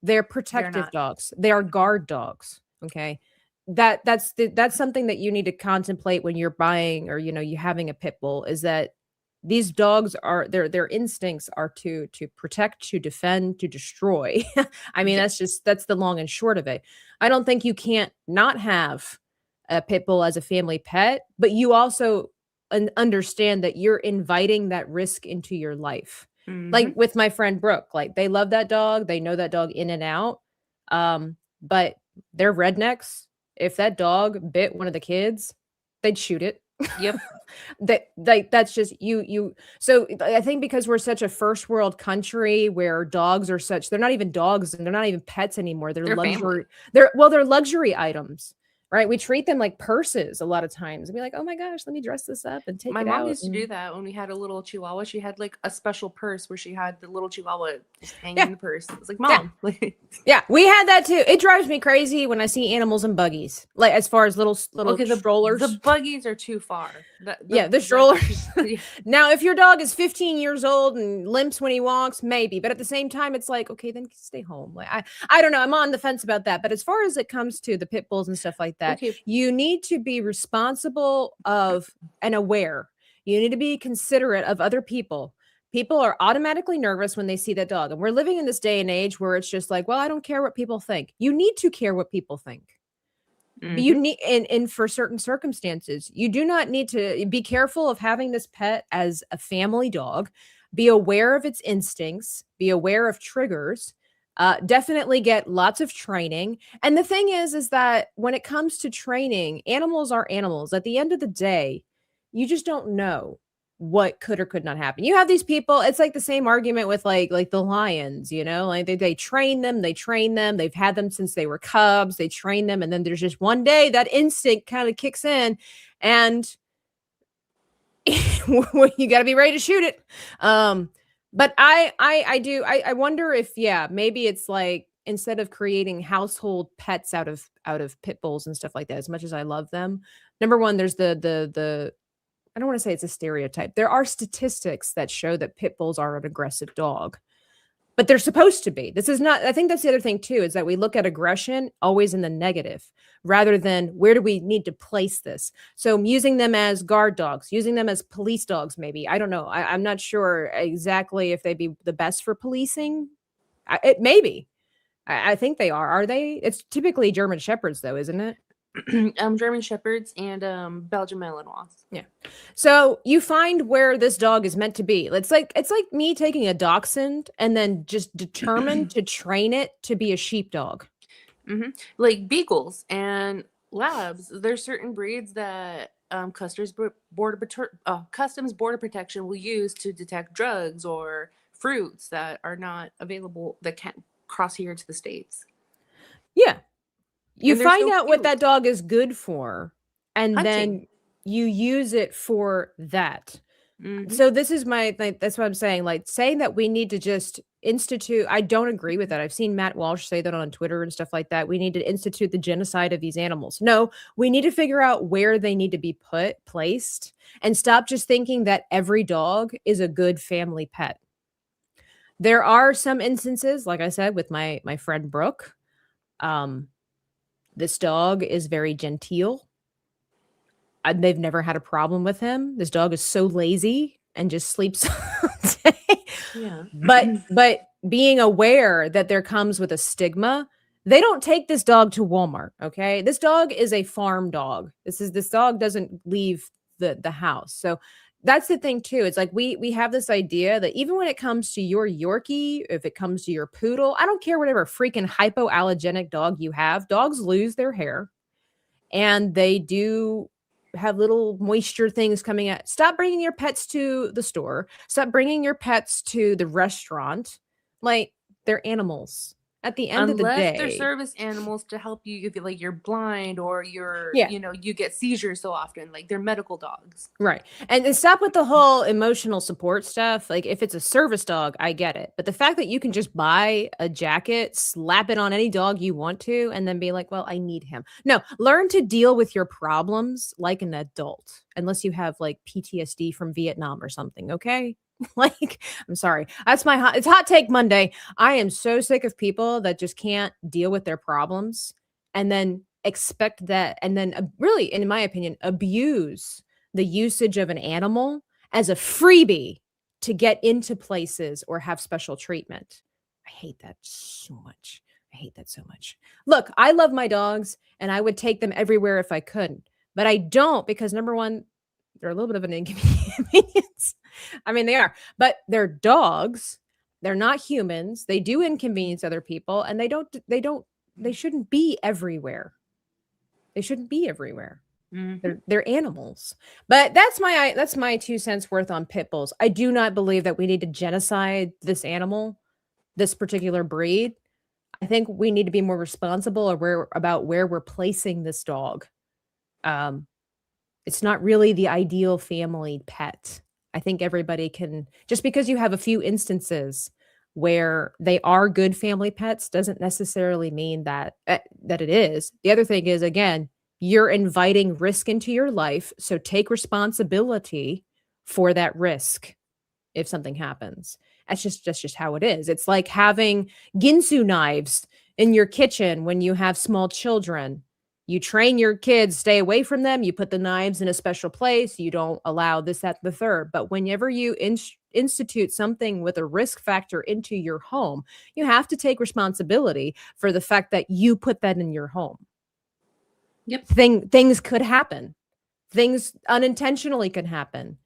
They're protective dogs. They are guard dogs, okay? That's something that you need to contemplate when you're buying, or, you having a pit bull, is that these dogs are, their instincts are to protect, to defend, to destroy. I mean, that's the long and short of it. I don't think you can't not have a pit bull as a family pet, but you also understand that you're inviting that risk into your life. Like with my friend Brooke, they love that dog. They know that dog in and out. But they're rednecks. If that dog bit one of the kids, they'd shoot it. Yep. That's just you. So I think because we're such a first world country where dogs are they're not even dogs and they're not even pets anymore. They're luxury. They're luxury items. Right. We treat them like purses a lot of times and be like, "Oh my gosh, let me dress this up and take it out." My mom used to do that when we had a little Chihuahua. She had a special purse where she had the little Chihuahua Just hanging Yeah. in the purse. It's like, Mom. Yeah, we had that too. It drives me crazy when I see animals in buggies, like as far as little Okay, strollers. the buggies are too far. The strollers. Yeah. Now, if your dog is 15 years old and limps when he walks, maybe. But at the same time, it's like, okay, then stay home. Like I don't know. I'm on the fence about that. But as far as it comes to the pit bulls and stuff like that, Okay. you need to be responsible of and aware. You need to be considerate of other people. People are automatically nervous when they see that dog. And we're living in this day and age where it's just like, well, I don't care what people think. You need to care what people think. You need and for certain circumstances, you do not need to be careful of having this pet as a family dog. Be aware of its instincts, be aware of triggers. Definitely get lots of training. And the thing is that when it comes to training, animals are animals. At the end of the day, you just don't know what could or could not happen. You have these people, it's like the same argument with like the lions, you know, like they train them, they've had them since they were cubs, they train them, and then there's just one day that instinct kind of kicks in and you got to be ready to shoot it. But I wonder if maybe it's like instead of creating household pets out of pit bulls and stuff like that, as much as I love them, number one, there's the I don't want to say it's a stereotype. There are statistics that show that pit bulls are an aggressive dog, but they're supposed to be. This is not, I think that's the other thing too, is that we look at aggression always in the negative rather than where do we need to place this? So using them as guard dogs, using them as police dogs, maybe. I don't know. I'm not sure exactly if they'd be the best for policing. It maybe. I think they are. Are they? It's typically German Shepherds though, isn't it? German Shepherds and Belgian Malinois. Yeah. So you find where this dog is meant to be. It's like me taking a dachshund and then just determined to train it to be a sheepdog. Like beagles and labs. There's certain breeds that Customs Border Protection will use to detect drugs or fruits that are not available, that can't cross here to the States. Yeah. You And they're find so out what cute. that dog is good for, and then Hunting. you use it for that. Mhm. So this is that's what I'm saying. Like saying that we need to just institute, I don't agree with that. I've seen Matt Walsh say that on Twitter and stuff like that. We need to institute the genocide of these animals. No, we need to figure out where they need to be placed and stop just thinking that every dog is a good family pet. There are some instances, like I said, with my friend Brooke. This dog is very genteel. They've never had a problem with him. This dog is so lazy and just sleeps all day. Yeah. But being aware that there comes with a stigma, they don't take this dog to Walmart, okay? This dog is a farm dog. This dog doesn't leave the house. So that's the thing too. It's like we have this idea that even when it comes to your Yorkie, if it comes to your poodle, I don't care whatever freaking hypoallergenic dog you have, dogs lose their hair and they do have little moisture things coming out. Stop bringing your pets to the store. Stop bringing your pets to the restaurant. Like they're animals. At the end of the Unless day, they're service animals to help you if like you're blind or you're Yeah. you get seizures so often, like they're medical dogs. right. And stop with the whole emotional support stuff. Like if it's a service dog, I get it. But the fact that you can just buy a jacket, slap it on any dog you want to, and then be like, well, I need him. No, learn to deal with your problems like an adult, unless you have like PTSD from Vietnam or something. Okay. Like, I'm sorry. That's it's hot take Monday. I am so sick of people that just can't deal with their problems and then expect that, and then really, in my opinion, abuse the usage of an animal as a freebie to get into places or have special treatment. I hate that so much. I hate that so much. Look, I love my dogs and I would take them everywhere if I could, but I don't because number one, they're a little bit of an inconvenience. I mean, they are, but they're dogs. They're not humans. They do inconvenience other people and they shouldn't be everywhere. They shouldn't be everywhere. They're animals. But that's my 2 cents worth on pit bulls. I do not believe that we need to genocide this animal, this particular breed. I think we need to be more responsible about where we're placing this dog. It's not really the ideal family pet. I think everybody can, just because you have a few instances where they are good family pets doesn't necessarily mean that that it is. The other thing is, again, you're inviting risk into your life, so take responsibility for that risk if something happens. That's just how it is. It's like having ginsu knives in your kitchen when you have small children. You train your kids, stay away from them. You put the knives in a special place. You don't allow this, that, the third. But whenever you institute something with a risk factor into your home, you have to take responsibility for the fact that you put that in your home. Yep. Things could happen. Things unintentionally can happen.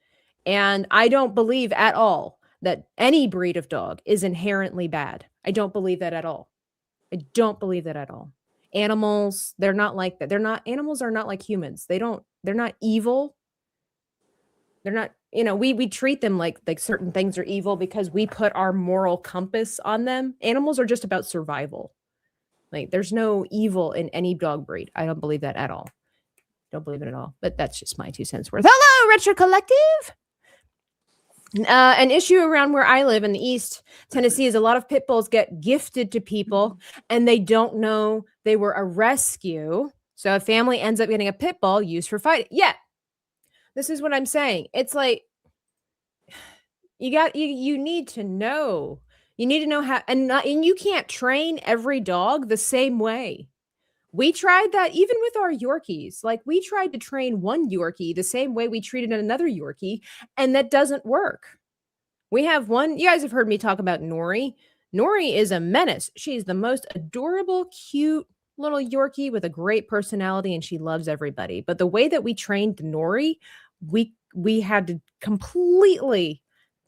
And I don't believe at all that any breed of dog is inherently bad. I don't believe that at all. I don't believe that at all. Animals, they're not like that. Animals are not like humans. They're not evil. They're not, we treat them like certain things are evil because we put our moral compass on them. Animals are just about survival. Like there's no evil in any dog breed. I don't believe that at all. Don't believe it at all. But that's just my 2 cents worth. Hello, Retro Collective. An issue around where I live in the East Tennessee is a lot of pit bulls get gifted to people and they don't know they were a rescue. So a family ends up getting a pit bull used for fighting. Yeah. This is what I'm saying. It's like you need to know. You need to know how, and you can't train every dog the same way. We tried that even with our Yorkies. Like we tried to train one Yorkie the same way we treated another Yorkie, and that doesn't work. We have one, you guys have heard me talk about Nori. Nori is a menace. She's the most adorable, cute little Yorkie with a great personality, and she loves everybody. But the way that we trained Nori, we had to completely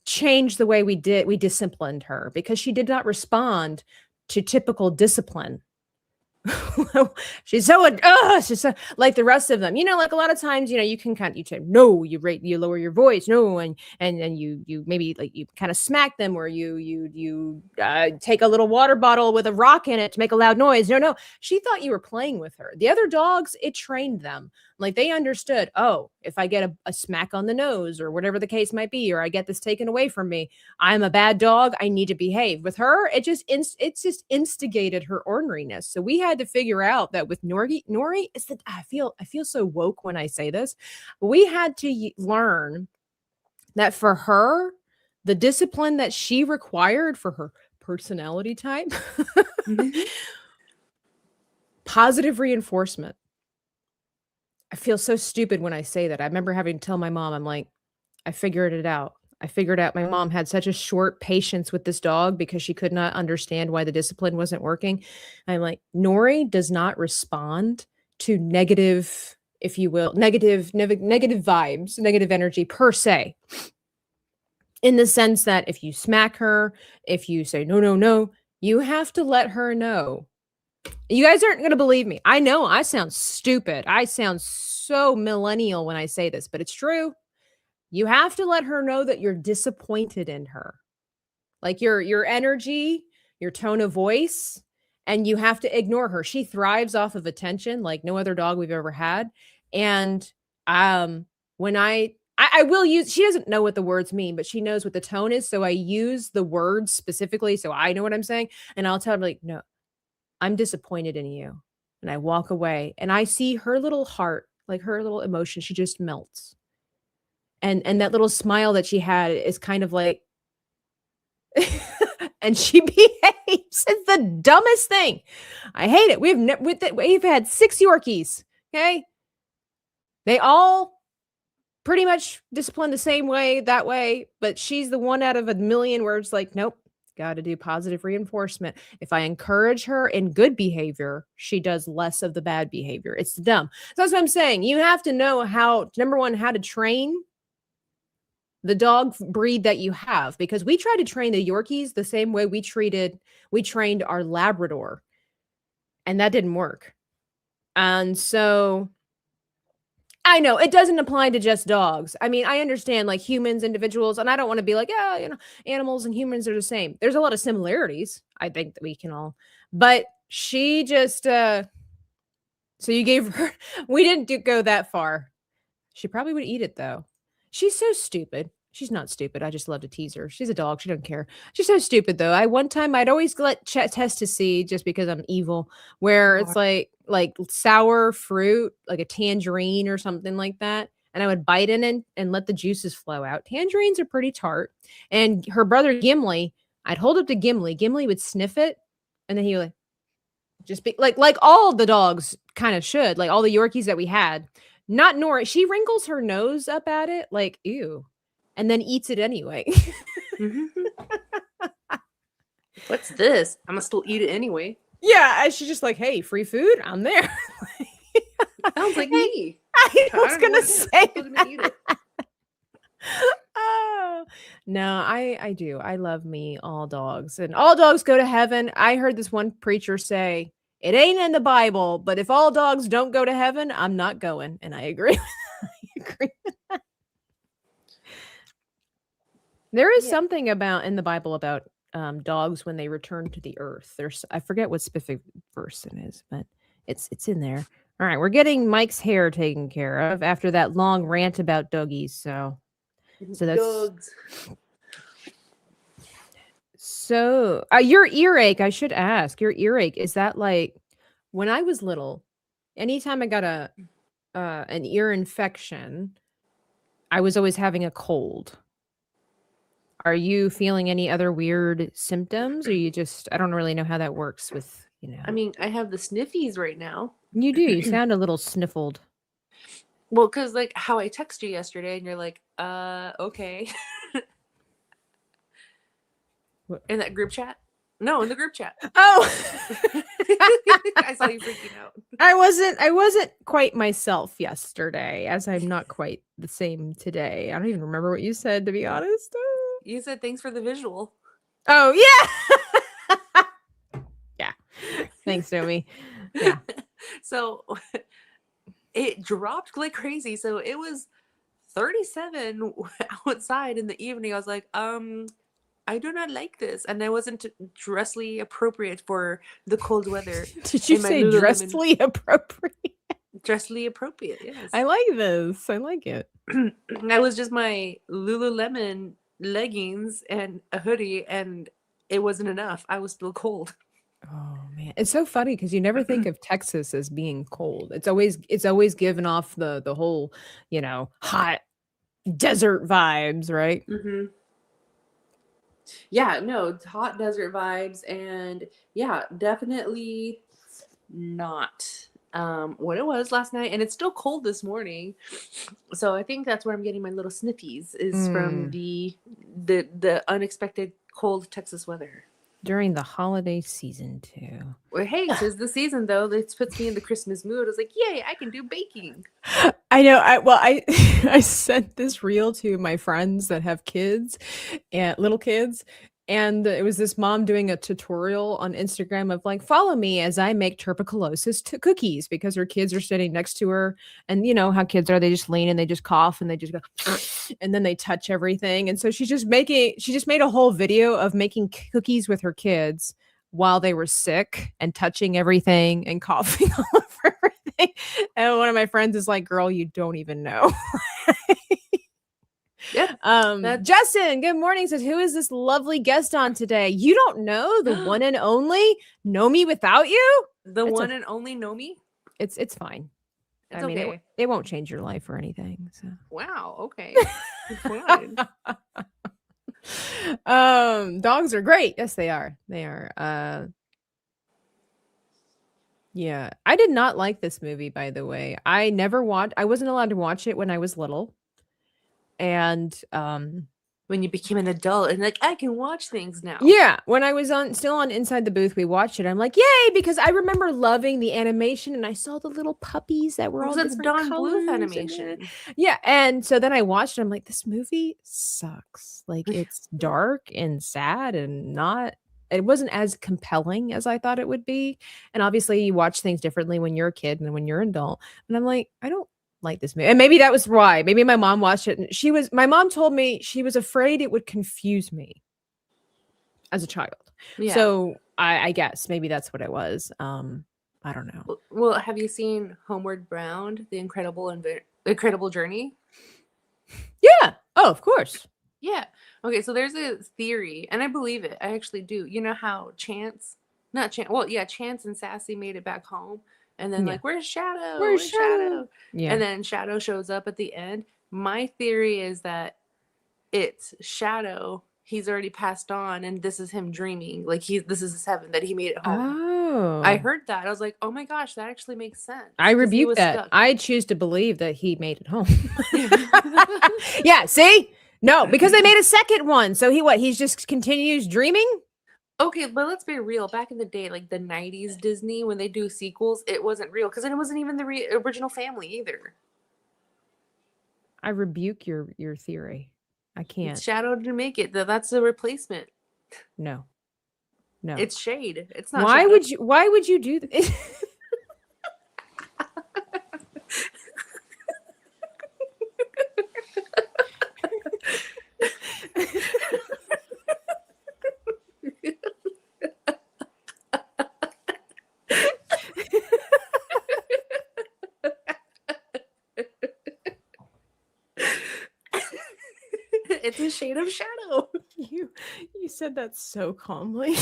change the way we disciplined her because she did not respond to typical discipline. she's so like the rest of them, like a lot of times, you can you say no, you lower your voice, no, and you maybe like you kind of smack them, or you take a little water bottle with a rock in it to make a loud noise. No, she thought you were playing with her. The other dogs, it trained them. Like they understood, oh, if I get a smack on the nose or whatever the case might be, or I get this taken away from me, I'm a bad dog. I need to behave. With her, it just instigated her orneriness. So we had to figure out that with Nori is that I feel so woke when I say this. We had to learn that for her, the discipline that she required for her personality type, positive reinforcement. I feel so stupid when I say that. I remember having to tell my mom, I'm like, I figured it out. My mom had such a short patience with this dog because she could not understand why the discipline wasn't working. I'm like, Nori does not respond to negative, if you will, negative vibes, negative energy per se. In the sense that if you smack her, if you say, no, you have to let her know. You guys aren't going to believe me. I know I sound stupid. I sound so millennial when I say this, but it's true. You have to let her know that you're disappointed in her. Like your energy, your tone of voice, and you have to ignore her. She thrives off of attention like no other dog we've ever had. And when I will use, she doesn't know what the words mean, but she knows what the tone is. So I use the words specifically so I know what I'm saying. And I'll tell her like, no, I'm disappointed in you. And I walk away and I see her little heart, like her little emotion. She just melts. And that little smile that she had is kind of like, and she behaves. It's the dumbest thing. I hate it. We've had 6 Yorkies. Okay. They all pretty much discipline the same way, that way. But she's the one out of a million where it's like, nope. Got to do positive reinforcement. If I encourage her in good behavior, she does less of the bad behavior. It's dumb. So that's what I'm saying. You have to know how, number one, how to train the dog breed that you have, because we try to train the Yorkies the same way we trained our Labrador, and that didn't work. And so I know it doesn't apply to just dogs. I mean, I understand like humans, individuals, and I don't want to be like, animals and humans are the same. There's a lot of similarities. I think that we can all, but she just, so you gave her, we didn't go that far. She probably would eat it though. She's so stupid. She's not stupid. I just love to tease her. She's a dog. She doesn't care. She's so stupid though. One time I'd always let test to see, just because I'm evil, where it's like sour fruit, like a tangerine or something like that. And I would bite in it and let the juices flow out. Tangerines are pretty tart. And her brother Gimli, I'd hold up to Gimli. Gimli would sniff it, and then he would just be like all the dogs kind of should, like all the Yorkies that we had. Not Nora. She wrinkles her nose up at it, like ew, and then eats it anyway. What's this? I'm gonna still eat it anyway. Yeah, and she's just like, hey, free food, I'm there. Sounds like me. I was gonna say I'm still gonna eat it. Oh no, I do. I love me all dogs, and all dogs go to heaven. I heard this one preacher say, it ain't in the Bible, but if all dogs don't go to heaven, I'm not going. And I agree. I agree with that. There is something about in the Bible about dogs when they return to the earth. There's, I forget what specific verse it is, but it's in there. All right, we're getting Mike's hair taken care of after that long rant about doggies. So that's Dogs. so. Your earache, I should ask. Your earache, is that like when I was little? Anytime I got an ear infection, I was always having a cold. Are you feeling any other weird symptoms, or you just? I don't really know how that works with, you know. I mean, I have the sniffies right now. You do. You sound a little sniffled. Well, because like how I text you yesterday, and you're like, okay. What? In that group chat? No, in the group chat. Oh, I saw you freaking out. I wasn't quite myself yesterday, as I'm not quite the same today. I don't even remember what you said, to be honest. You said thanks for the visual. Oh yeah. Yeah. Thanks, Domi. Yeah. So it dropped like crazy. So it was 37 outside in the evening. I was like, I do not like this. And I wasn't dressly appropriate for the cold weather. Did you say dressly appropriate? Dressly appropriate, yes. I like this. I like it. That was just my Lululemon leggings and a hoodie, and it wasn't enough. I was still cold. Oh man, it's so funny because you never think of Texas as being cold. It's always given off the whole, you know, hot desert vibes, right? Mm-hmm. Yeah, no, it's hot desert vibes, and yeah, definitely not what it was last night, and it's still cold this morning. So I think that's where I'm getting my little sniffies is from the unexpected cold Texas weather. During the holiday season too. Well, hey, 'tis the season though. This puts me in the Christmas mood. I was like, yay, I can do baking. I know. I sent this reel to my friends that have kids and little kids. And it was this mom doing a tutorial on Instagram of like, follow me as I make tuberculosis cookies, because her kids are sitting next to her. And you know how kids are, they just lean and they just cough and they just go, and then they touch everything. And so she just made a whole video of making cookies with her kids while they were sick and touching everything and coughing all over everything. And one of my friends is like, girl, you don't even know. Yeah. Justin, good morning, says, who is this lovely guest on today? You don't know the one and only Know Me Without You? The one and only Know Me? It's fine. It's I mean, okay. it won't change your life or anything. So. Wow, okay. Dogs are great. Yes, they are. They are. Yeah. I did not like this movie, by the way. I wasn't allowed to watch it when I was little. And when you became an adult and like, I can watch things now. Yeah, when I was still on Inside the Booth, we watched it. I'm like, yay, because I remember loving the animation, and I saw the little puppies that were all that's different Don colors Bluth animation. Yeah, and so then I watched it. I'm like, this movie sucks. Like, it's dark and sad and it wasn't as compelling as I thought it would be. And obviously you watch things differently when you're a kid and when you're an adult. And I'm like, I don't like this movie. And maybe that was why. Maybe my mom watched it and my mom told me she was afraid it would confuse me as a child. Yeah. So I guess maybe that's what it was. I don't know. Well, have you seen Homeward Bound, The Incredible Journey? Yeah. Oh, of course. Yeah. Okay, so there's a theory, and I believe it. I actually do. You know how Chance and Sassy made it back home, and then Yeah. like, where's Shadow? Where's Shadow? Yeah. And then Shadow shows up at the end. My theory is that it's Shadow. He's already passed on, and this is him dreaming. Like this is his heaven that he made it home. Oh. I heard that. I was like, oh my gosh, that actually makes sense. I 'Cause he rebuke was that. stuck. I choose to believe that he made it home. Yeah, see? No, because they made a second one. So he's just continues dreaming? Okay, but let's be real. Back in the day, like the 90s Disney, when they do sequels, it wasn't real because it wasn't even the original family either. I rebuke your theory. I can't. Shadow didn't make it. That's a replacement. No. It's Shade. It's not Why Shadow. why would you do this? It's a shade of Shadow. You said that so calmly.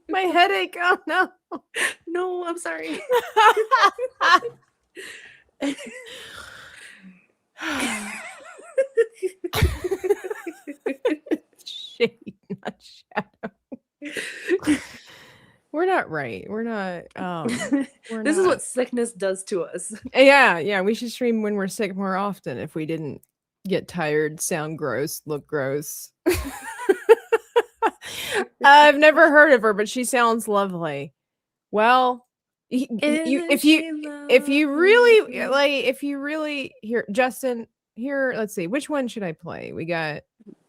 My headache. Oh no. No, I'm sorry. Shade, not Shadow. We're not right. We're not. This is what sickness does to us. Yeah. We should stream when we're sick more often if we didn't get tired, sound gross, look gross. I've never heard of her, but she sounds lovely. Well, if you really hear Justin here, let's see, which one should I play? We got.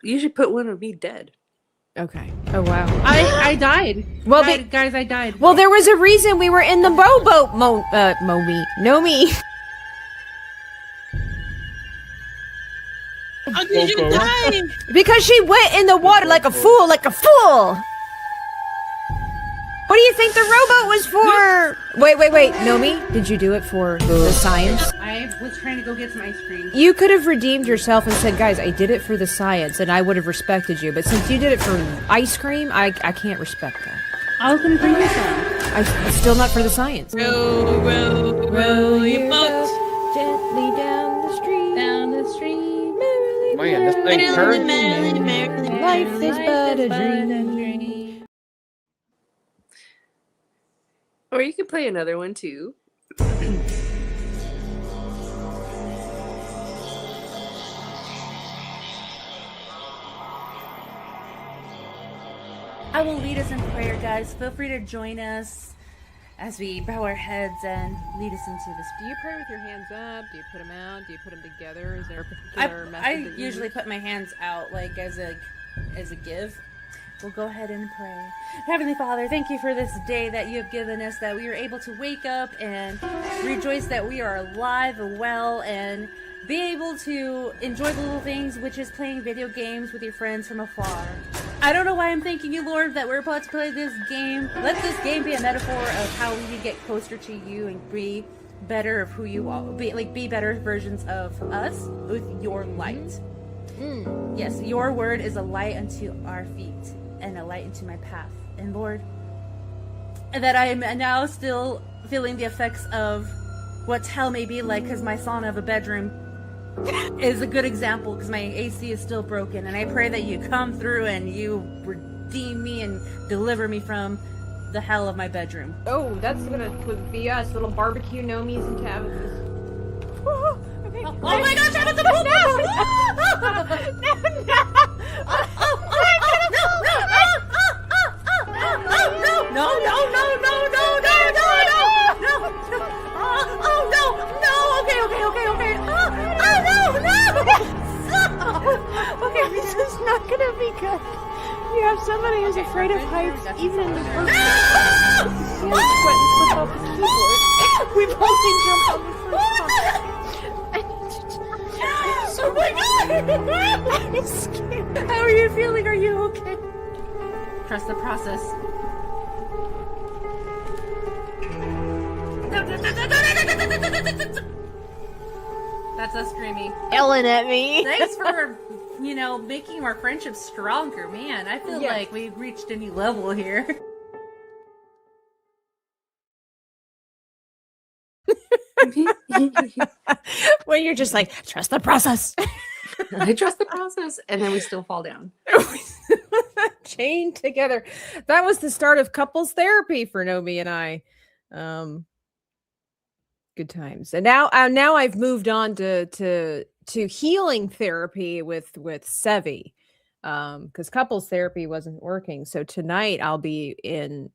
You should put one of me dead. Okay. Oh wow. I died. Well, guys, I died. Well, there was a reason we were in the rowboat. Nomi. How did you die? Because she went in the water like a fool. What do you think the rowboat was for? Wait. Nomi, did you do it for the science? I was trying to go get some ice cream. You could have redeemed yourself and said, guys, I did it for the science, and I would have respected you. But since you did it for ice cream, I can't respect that. I was gonna bring you some. It's still not for the science. Row, row, row your boat. Gently down the street. Down the street. Man, this thing hurts. Life is but a dream. Or you could play another one too. I will lead us in prayer, guys. Feel free to join us as we bow our heads and lead us into this. Do you pray with your hands up? Do you put them out? Do you put them together? Is there a particular method? I that you usually use? put my hands out like as a give. We'll go ahead and pray. Heavenly Father, thank you for this day that you have given us, that we are able to wake up and rejoice that we are alive and well and be able to enjoy the little things, which is playing video games with your friends from afar. I don't know why I'm thanking you, Lord, that we're about to play this game. Let this game be a metaphor of how we can get closer to you and be better of who you are. Be better versions of us with your light. Yes, your word is a light unto our feet and a light into my path. And Lord, that I am now still feeling the effects of what hell may be like, because my sauna of a bedroom is a good example, because my AC is still broken. And I pray that you come through and you redeem me and deliver me from the hell of my bedroom. Oh, that's gonna be us, little barbecue Nomies and Tabithas. Okay. Oh my gosh, I'm at the pool! Okay, this is not gonna be good. You have somebody who's afraid of heights, even in the first place. Sweat and slip off the keyboard. We've only jumped on the first time. Oh my god! I'm scared. How are you feeling? Are you okay? Trust the process. That's us screaming. Yelling at me. Thanks for making our friendship stronger. Man, I feel like we've reached a new level here. When you're just like, trust the process. I trust the process, and then we still fall down. Chained together. That was the start of couples therapy for Nomi and I. Good times. And now I've moved on to healing therapy with Sevi. Because couples therapy wasn't working. So tonight I'll be in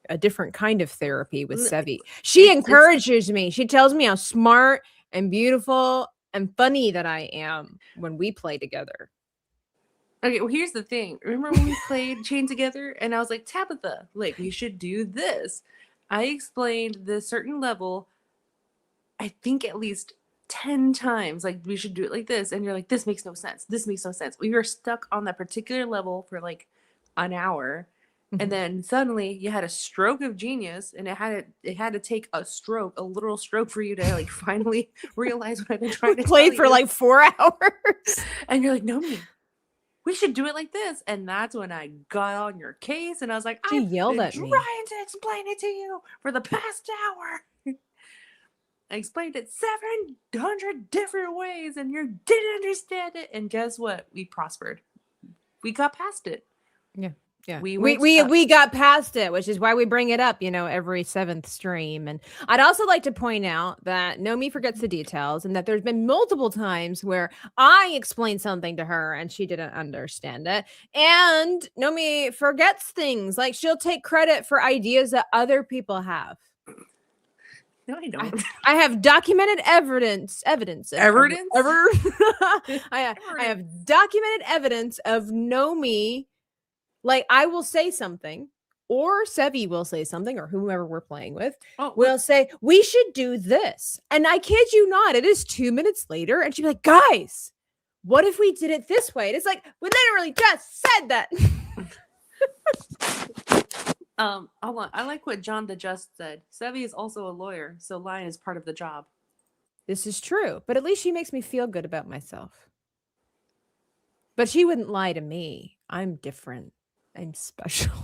a different kind of therapy with Sevi. She encourages me. She tells me how smart and beautiful and funny that I am when we play together. Okay, well, here's the thing. Remember when we played Chain Together? And I was like, Tabitha, like, we should do this. I explained the certain level, I think at least 10 times, like, we should do it like this. And you're like, this makes no sense. This makes no sense. We were stuck on that particular level for like an hour. And then suddenly you had a stroke of genius, and it had to take a literal stroke for you to like finally realize what I've been trying to play tell for you. like 4 hours. And you're like, no, we should do it like this. And that's when I got on your case, and I was like, She I've yelled been at me. trying to explain it to you for the past hour. I explained it 700 different ways, and you didn't understand it. And guess what? We prospered. We got past it. Yeah. We got past it, which is why we bring it up, every 7th stream. And I'd also like to point out that Nomi forgets the details, and that there's been multiple times where I explained something to her and she didn't understand it. And Nomi forgets things, like she'll take credit for ideas that other people have. No, I don't. I have documented evidence. Evidence? I have documented evidence of Nomi. Like, I will say something, or Sevi will say something, or whomever we're playing with will say, we should do this. And I kid you not, it is 2 minutes later, and she'd be like, guys, what if we did it this way? And it's like, we literally just said that. Hold on. I like what John the Just said. Sevi is also a lawyer, so lying is part of the job. This is true, but at least she makes me feel good about myself. But she wouldn't lie to me. I'm different. I'm special.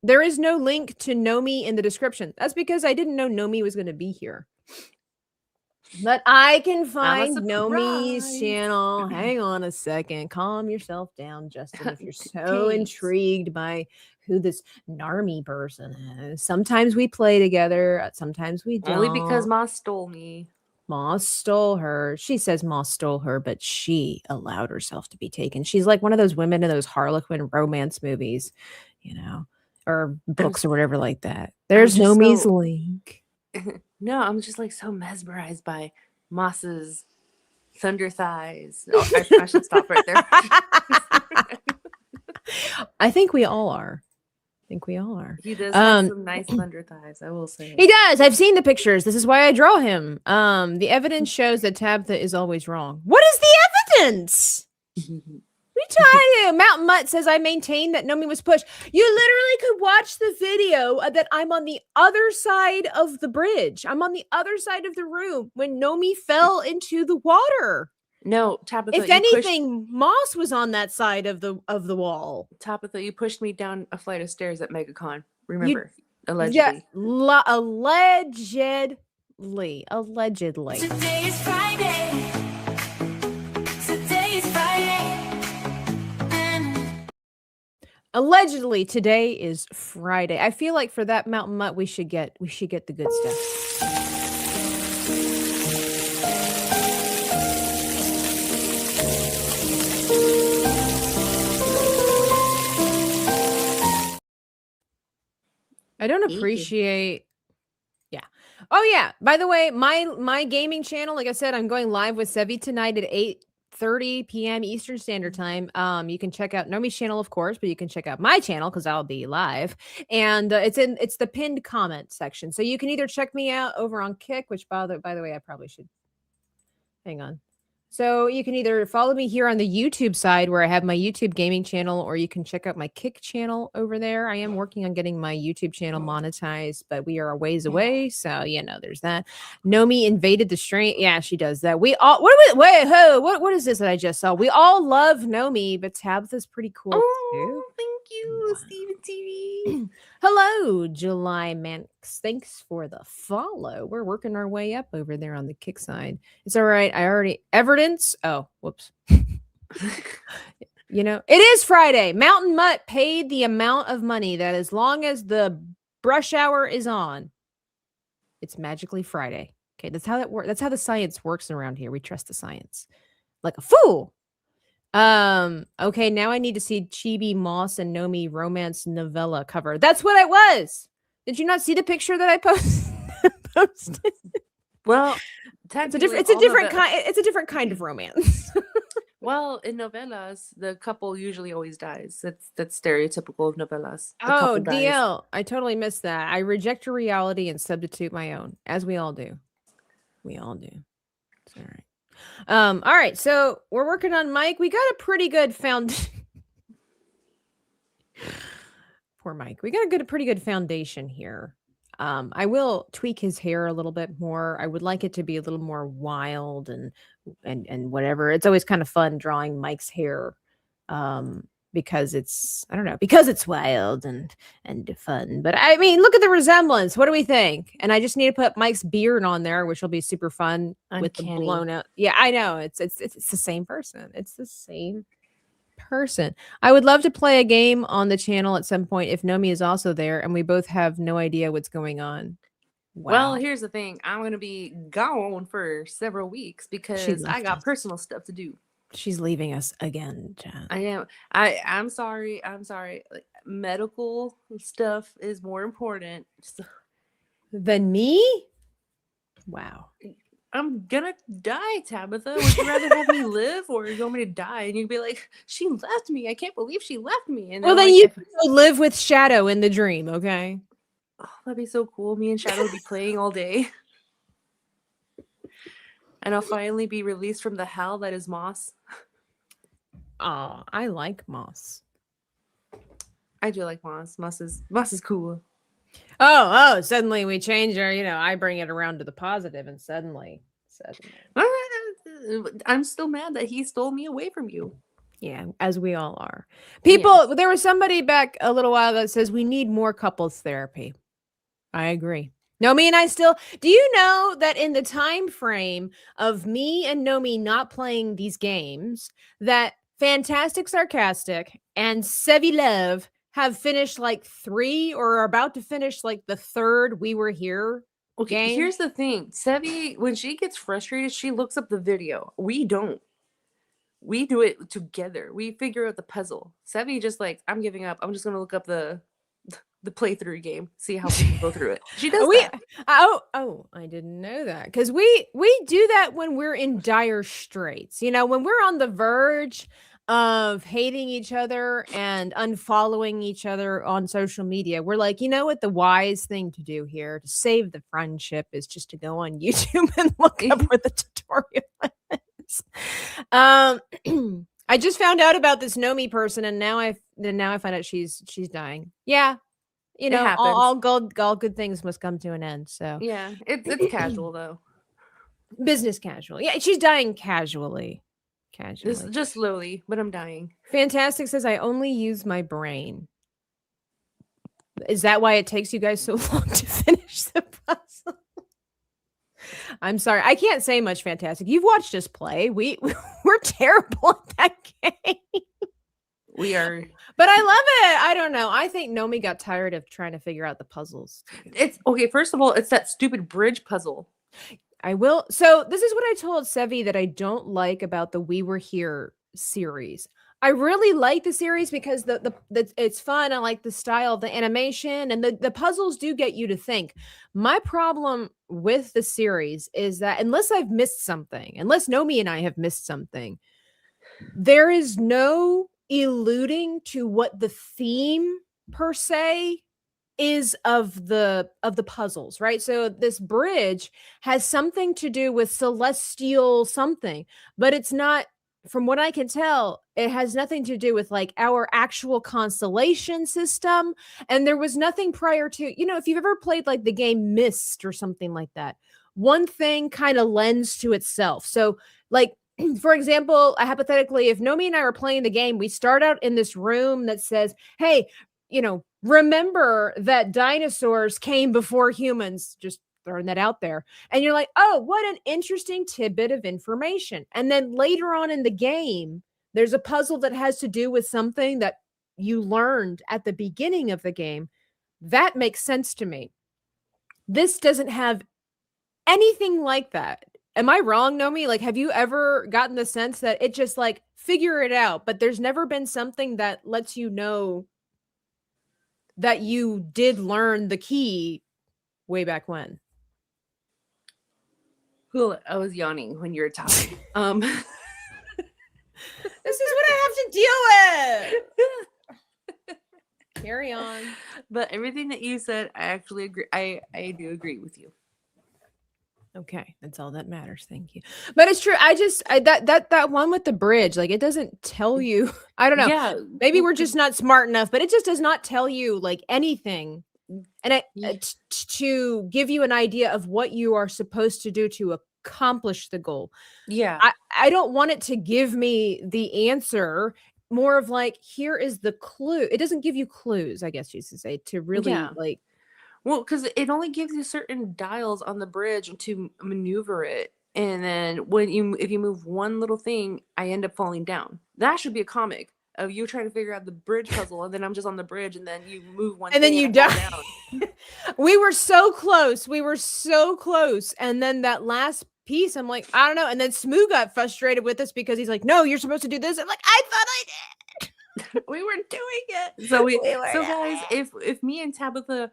There is no link to Nomi in the description. That's because I didn't know Nomi was going to be here. But I can find Nomi's channel. Hang on a second. Calm yourself down, Justin, if you're so intrigued by who this Narmi person is. Sometimes we play together. Sometimes we don't. Only because Ma stole me. Ma stole her. She says Ma stole her, but she allowed herself to be taken. She's like one of those women in those Harlequin romance movies, or books or whatever like that. There's Nomi's link. No, I'm just like so mesmerized by Moss's thunder thighs. Oh, I should stop right there. I think we all are. He does have some nice thunder thighs, I will say. He does. I've seen the pictures. This is why I draw him. The evidence shows that Tabitha is always wrong. What is the evidence? We try to. Mountain Mutt says, I maintain that Nomi was pushed. You literally could watch the video that I'm on the other side of the bridge. I'm on the other side of the room when Nomi fell into the water. No, Tabitha. If anything, Moss was on that side of the wall. Tabitha, you pushed me down a flight of stairs at MegaCon. Remember, allegedly. Yeah, allegedly. Today is Friday. Today is Friday. Allegedly, today is Friday. I feel like for that Mountain Mutt, we should get the good stuff. I don't appreciate. Yeah. Oh yeah. By the way, my gaming channel, like I said, I'm going live with Sevi tonight at 8:30 p.m. Eastern Standard Time. You can check out Nomi's channel, of course, but you can check out my channel because I'll be live. And it's the pinned comment section. So you can either check me out over on Kick, which by the way, I probably should. Hang on. So you can either follow me here on the YouTube side where I have my YouTube gaming channel, or you can check out my Kick channel over there. I am working on getting my YouTube channel monetized, but we are a ways away. So, there's that. Nomi invaded the stream. Yeah, she does that. We all, what is this that I just saw? We all love Nomi, but Tabitha's pretty cool too. Oh, thank you, Steven TV. Hello, July Manx. Thanks for the follow. We're working our way up over there on the Kick side. It's all right. I already evidence. Oh, whoops. It is Friday. Mountain Mutt paid the amount of money that as long as the brush hour is on, it's magically Friday. Okay, that's how that works. That's how the science works around here. We trust the science. Like a fool. Okay, now I need to see Chibi Moss and Nomi romance novella cover. That's what it was. Did you not see the picture that I posted? Well, it's a different kind of romance. Well, in novellas, the couple usually always dies. That's stereotypical of novellas. Oh, DL, I totally missed that. I reject your reality and substitute my own, as we all do. We all do. It's all right. All right, so we're working on Mike. We got a pretty good poor Mike. We got a pretty good foundation here. I will tweak his hair a little bit more. I would like it to be a little more wild and whatever. It's always kind of fun drawing Mike's hair. Because it's wild and fun. But I mean, look at the resemblance. What do we think? And I just need to put Mike's beard on there, which will be super fun with the blown out. Yeah, I know. It's the same person. It's the same person. I would love to play a game on the channel at some point if Nomi is also there and we both have no idea what's going on. Wow. Well, here's the thing. I'm going to be gone for several weeks because I got personal stuff to do. She's leaving us again, Jen. I am. I'm sorry. Like, medical stuff is more important than me. Wow. I'm gonna die, Tabitha. Would you rather have me live or you want me to die? And you'd be like, she left me. I can't believe she left me. And well, then you live with Shadow in the dream, okay? Oh, that'd be so cool. Me and Shadow would be playing all day. And I'll finally be released from the hell that is Moss. Oh, I like Moss. I do like Moss. Moss is cool. Oh, suddenly we change our, I bring it around to the positive and suddenly. I'm still mad that he stole me away from you. Yeah, as we all are. People, There was somebody back a little while that says we need more couples therapy. I agree. Nomi and I still, do you know that in the time frame of me and Nomi not playing these games, that Fantastic Sarcastic and Sevi Love have finished like 3 or are about to finish like the 3rd We Were Here game? Here's the thing. Sevi, when she gets frustrated, she looks up the video. We don't. We do it together. We figure out the puzzle. Sevi just like, I'm giving up. I'm just going to look up the playthrough game, see how people go through it. She does that. Oh, I didn't know that. Because we do that when we're in dire straits. When we're on the verge of hating each other and unfollowing each other on social media, we're like, what the wise thing to do here to save the friendship is just to go on YouTube and look up where the tutorial is. I just found out about this Nomi person, and now I find out she's dying. Yeah. All good things must come to an end. So yeah, it's casual though. Business casual. Yeah, she's dying casually. Just slowly, but I'm dying. Fantastic says I only use my brain. Is that why it takes you guys so long to finish the puzzle? I'm sorry, I can't say much. Fantastic. You've watched us play. We're terrible at that game. We are. But I love it. I don't know. I think Nomi got tired of trying to figure out the puzzles. It's okay. First of all, it's that stupid bridge puzzle. I will. So this is what I told Sevi that I don't like about the We Were Here series. I really like the series because the it's fun. I like the style of the animation, and the puzzles do get you to think. My problem with the series is that unless I've missed something, unless Nomi and I have missed something, there is no alluding to what the theme per se is of the puzzles, right? So this bridge has something to do with celestial something, but it's not, from what I can tell, it has nothing to do with like our actual constellation system. And there was nothing prior to, if you've ever played like the game Myst or something like that, one thing kind of lends to itself. So like, for example, hypothetically, if Nomi and I are playing the game, we start out in this room that says, hey, remember that dinosaurs came before humans, just throwing that out there. And you're like, oh, what an interesting tidbit of information. And then later on in the game, there's a puzzle that has to do with something that you learned at the beginning of the game. That makes sense to me. This doesn't have anything like that. Am I wrong, Nomi? Like, have you ever gotten the sense that it just like figure it out, but there's never been something that lets you know that you did learn the key way back when? Cool. I was yawning when you were talking. This is what I have to deal with. Carry on. But everything that you said, I actually agree. I do agree with you. Okay, that's all that matters. Thank you. But it's true. That one with the bridge, like it doesn't tell you. I don't know. Yeah. Maybe we're just not smart enough, but it just does not tell you like anything. And to give you an idea of what you are supposed to do to accomplish the goal. Yeah. I don't want it to give me the answer. More of like, here is the clue. It doesn't give you clues, I guess you should say, to really like. Well, because it only gives you certain dials on the bridge to maneuver it. And then if you move one little thing, I end up falling down. That should be a comic of you trying to figure out the bridge puzzle, and then I'm just on the bridge, and then you move one and thing then you and I die. fall down. We were so close. And then that last piece, I'm like, I don't know. And then Smoo got frustrated with us because he's like, no, you're supposed to do this. I'm like, I thought I did. We were doing it. So guys, if me and Tabitha,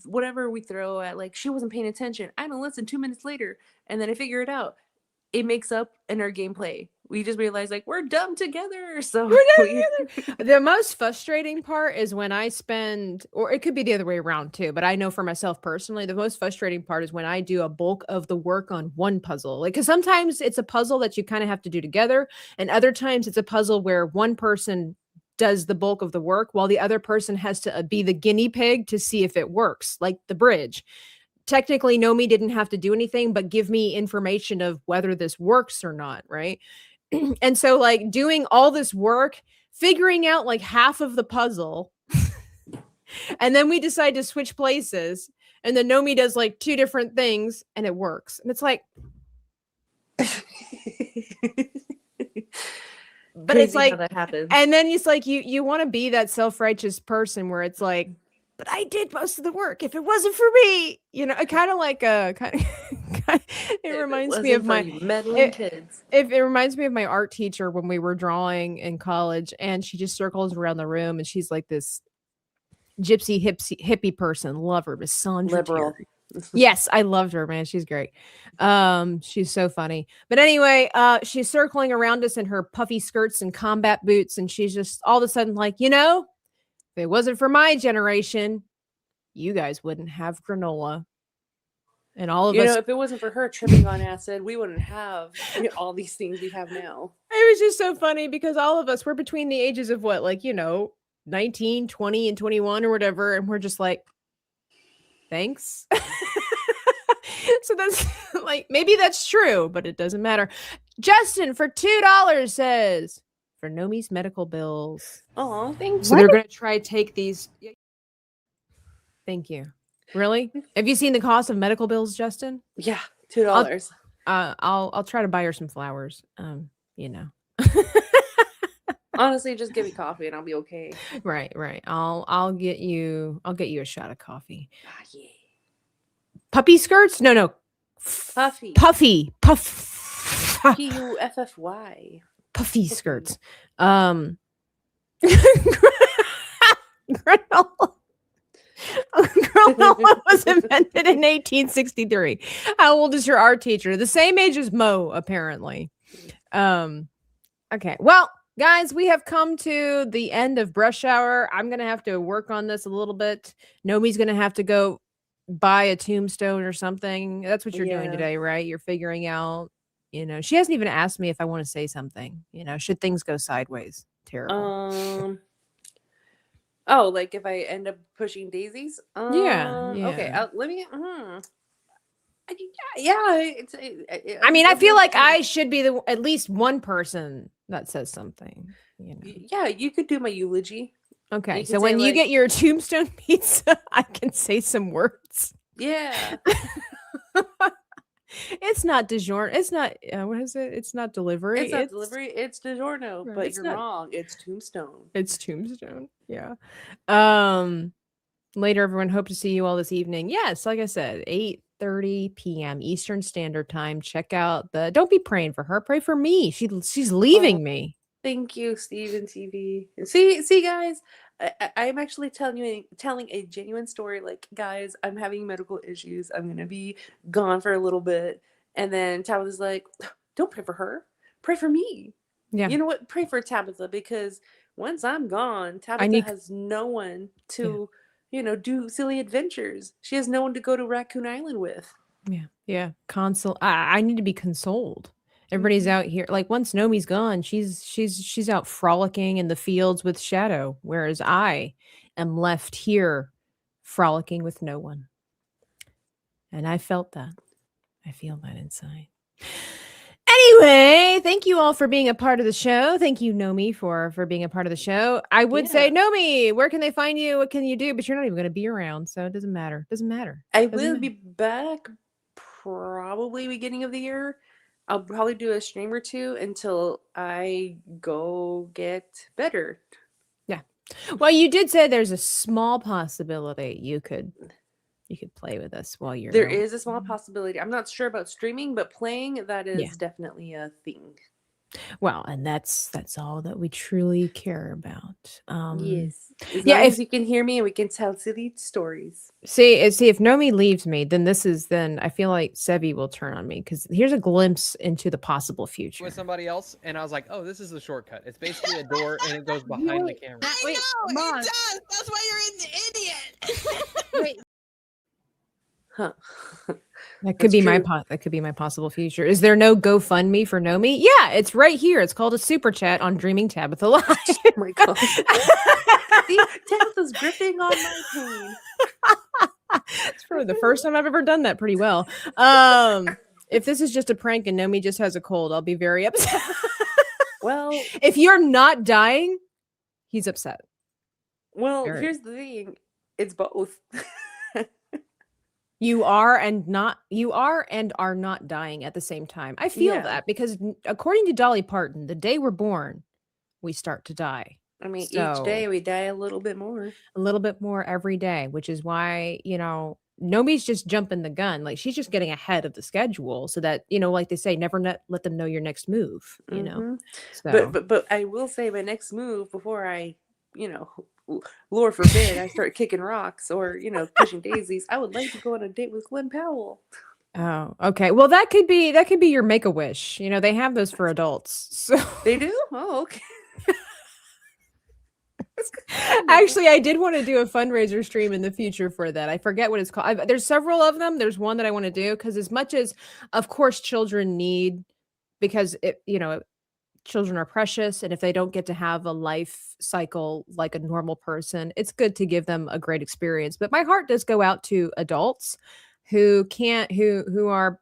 whatever we throw at, like, she wasn't paying attention, I don't listen 2 minutes later, and then I figure it out. It makes up in our gameplay. We just realize like we're dumb together. So The most frustrating part is when I spend, or it could be the other way around too, but I know for myself personally, the most frustrating part is when I do a bulk of the work on one puzzle. Like, because sometimes it's a puzzle that you kind of have to do together, and other times it's a puzzle where one person does the bulk of the work while the other person has to be the guinea pig to see if it works, like the bridge. Technically, Nomi didn't have to do anything but give me information of whether this works or not, right? And so like doing all this work, figuring out like half of the puzzle, and then we decide to switch places, and then Nomi does like 2 different things and it works. And it's like but it's like that happens. And then it's like you want to be that self-righteous person where it's like, but I did most of the work. If it wasn't for me, kind of like it reminds me of my meddling kids. It reminds me of my art teacher when we were drawing in college, and she just circles around the room, and she's like this gypsy hippie person. Love her, Miss Sandra. Liberal. Yes, I loved her, man. She's great. She's so funny. But anyway, she's circling around us in her puffy skirts and combat boots, and she's just all of a sudden like, if it wasn't for my generation, you guys wouldn't have granola. And all of us, if it wasn't for her tripping on acid, we wouldn't have all these things we have now. It was just so funny because all of us were between the ages of 19, 20, and 21 or whatever. And we're just like, thanks. So that's like, maybe that's true, but it doesn't matter. Justin for $2 says, for Nomi's medical bills. Oh, thanks. So they're going to try to take these. Thank you. Really? Have you seen the cost of medical bills, Justin? Yeah, $2. I'll try to buy her some flowers. Honestly, just give me coffee and I'll be okay. Right. I'll get you a shot of coffee. Ah, yeah. Puppy skirts? No. Puffy. Puffy. Puffy. Puffy skirts. Granola. Granola was invented in 1863. How old is your art teacher? The same age as Mo, apparently. Okay. Well, Guys, we have come to the end of Brush Hour. I'm going to have to work on this a little bit. Nomi's going to have to go buy a tombstone or something. That's what you're doing Yeah. today, right? You're figuring out, she hasn't even asked me if I want to say something, should things go sideways. Terrible. Oh, like if I end up pushing daisies? Yeah. Okay, Yeah. let me. Yeah. I mean, I feel like I should be at least one person that says something. Yeah, you could do my eulogy. Okay, You so could when say, you like- get your tombstone pizza, I can say some words. Yeah. It's not DiGiorno. It's not. What is it? It's not delivery. It's not delivery. It's DiGiorno, Right, but it's you're not- wrong. It's Tombstone. It's tombstone. Yeah. Later, everyone. Hope to see you all this evening. Yes, like I said, 8:30 p.m. Eastern Standard Time. Check out the. Don't be praying for her. Pray for me. She's leaving me. Thank you, Steven TV. See, guys, I'm actually telling a genuine story. Like, guys, I'm having medical issues. I'm gonna be gone for a little bit, and then Tabitha's like, "Don't pray for her. Pray for me." Yeah. You know what? Pray for Tabitha, because once I'm gone, Tabitha has no one to, do silly adventures. She has no one to go to Raccoon Island with. Yeah. Yeah. Console. I need to be consoled. Everybody's out here. Like once Nomi's gone, she's out frolicking in the fields with Shadow, whereas I am left here frolicking with no one. And I felt that. I feel that inside. Anyway, thank you all for being a part of the show. Thank you, Nomi, for being a part of the show. I would say, Nomi, where can they find you? What can you do? But you're not even going to be around, so it doesn't matter. Doesn't matter. I will be back probably beginning of the year. I'll probably do a stream or two until I go get better. Yeah. Well, you did say there's a small possibility you could play with us while you're There is a small possibility. I'm not sure about streaming, but playing, that is definitely a thing. Well, and that's all that we truly care about. Yes. As long as you can hear me and we can tell silly stories. See, if Nomi leaves me, then I feel like Sevi will turn on me, because here's a glimpse into the possible future. With somebody else, and I was like, "Oh, this is the shortcut. It's basically a door, and it goes behind the camera." I know, it does. That's why you're an idiot. Wait. Huh. That could be my possible future. Is there no GoFundMe for Nomi? Yeah, it's right here. It's called a super chat on Dreaming Tabitha Live. Oh my god. See, Tabitha's gripping on my pain. It's probably the first time I've ever done that pretty well. If this is just a prank and Nomi just has a cold, I'll be very upset. Well, if you're not dying, he's upset. Well, here's the thing. It's both. You are and are not dying at the same time. I feel that because according to Dolly Parton, the day we're born, we start to die. I mean, each day we die a little bit more. A little bit more every day, which is why, Nomi's just jumping the gun. Like she's just getting ahead of the schedule so that, like they say, never let them know your next move, Mm-hmm. So. But I will say my next move before I, Lord forbid, I start kicking rocks or, pushing daisies. I would like to go on a date with Glenn Powell. Oh, okay. Well, that could be your Make-A-Wish. They have those for adults. So they do? Oh, okay. Actually, I did want to do a fundraiser stream in the future for that. I forget what it's called. There's several of them. There's one that I want to do because as much as, of course, children need, because children are precious, and if they don't get to have a life cycle like a normal person, it's good to give them a great experience. But my heart does go out to adults who are,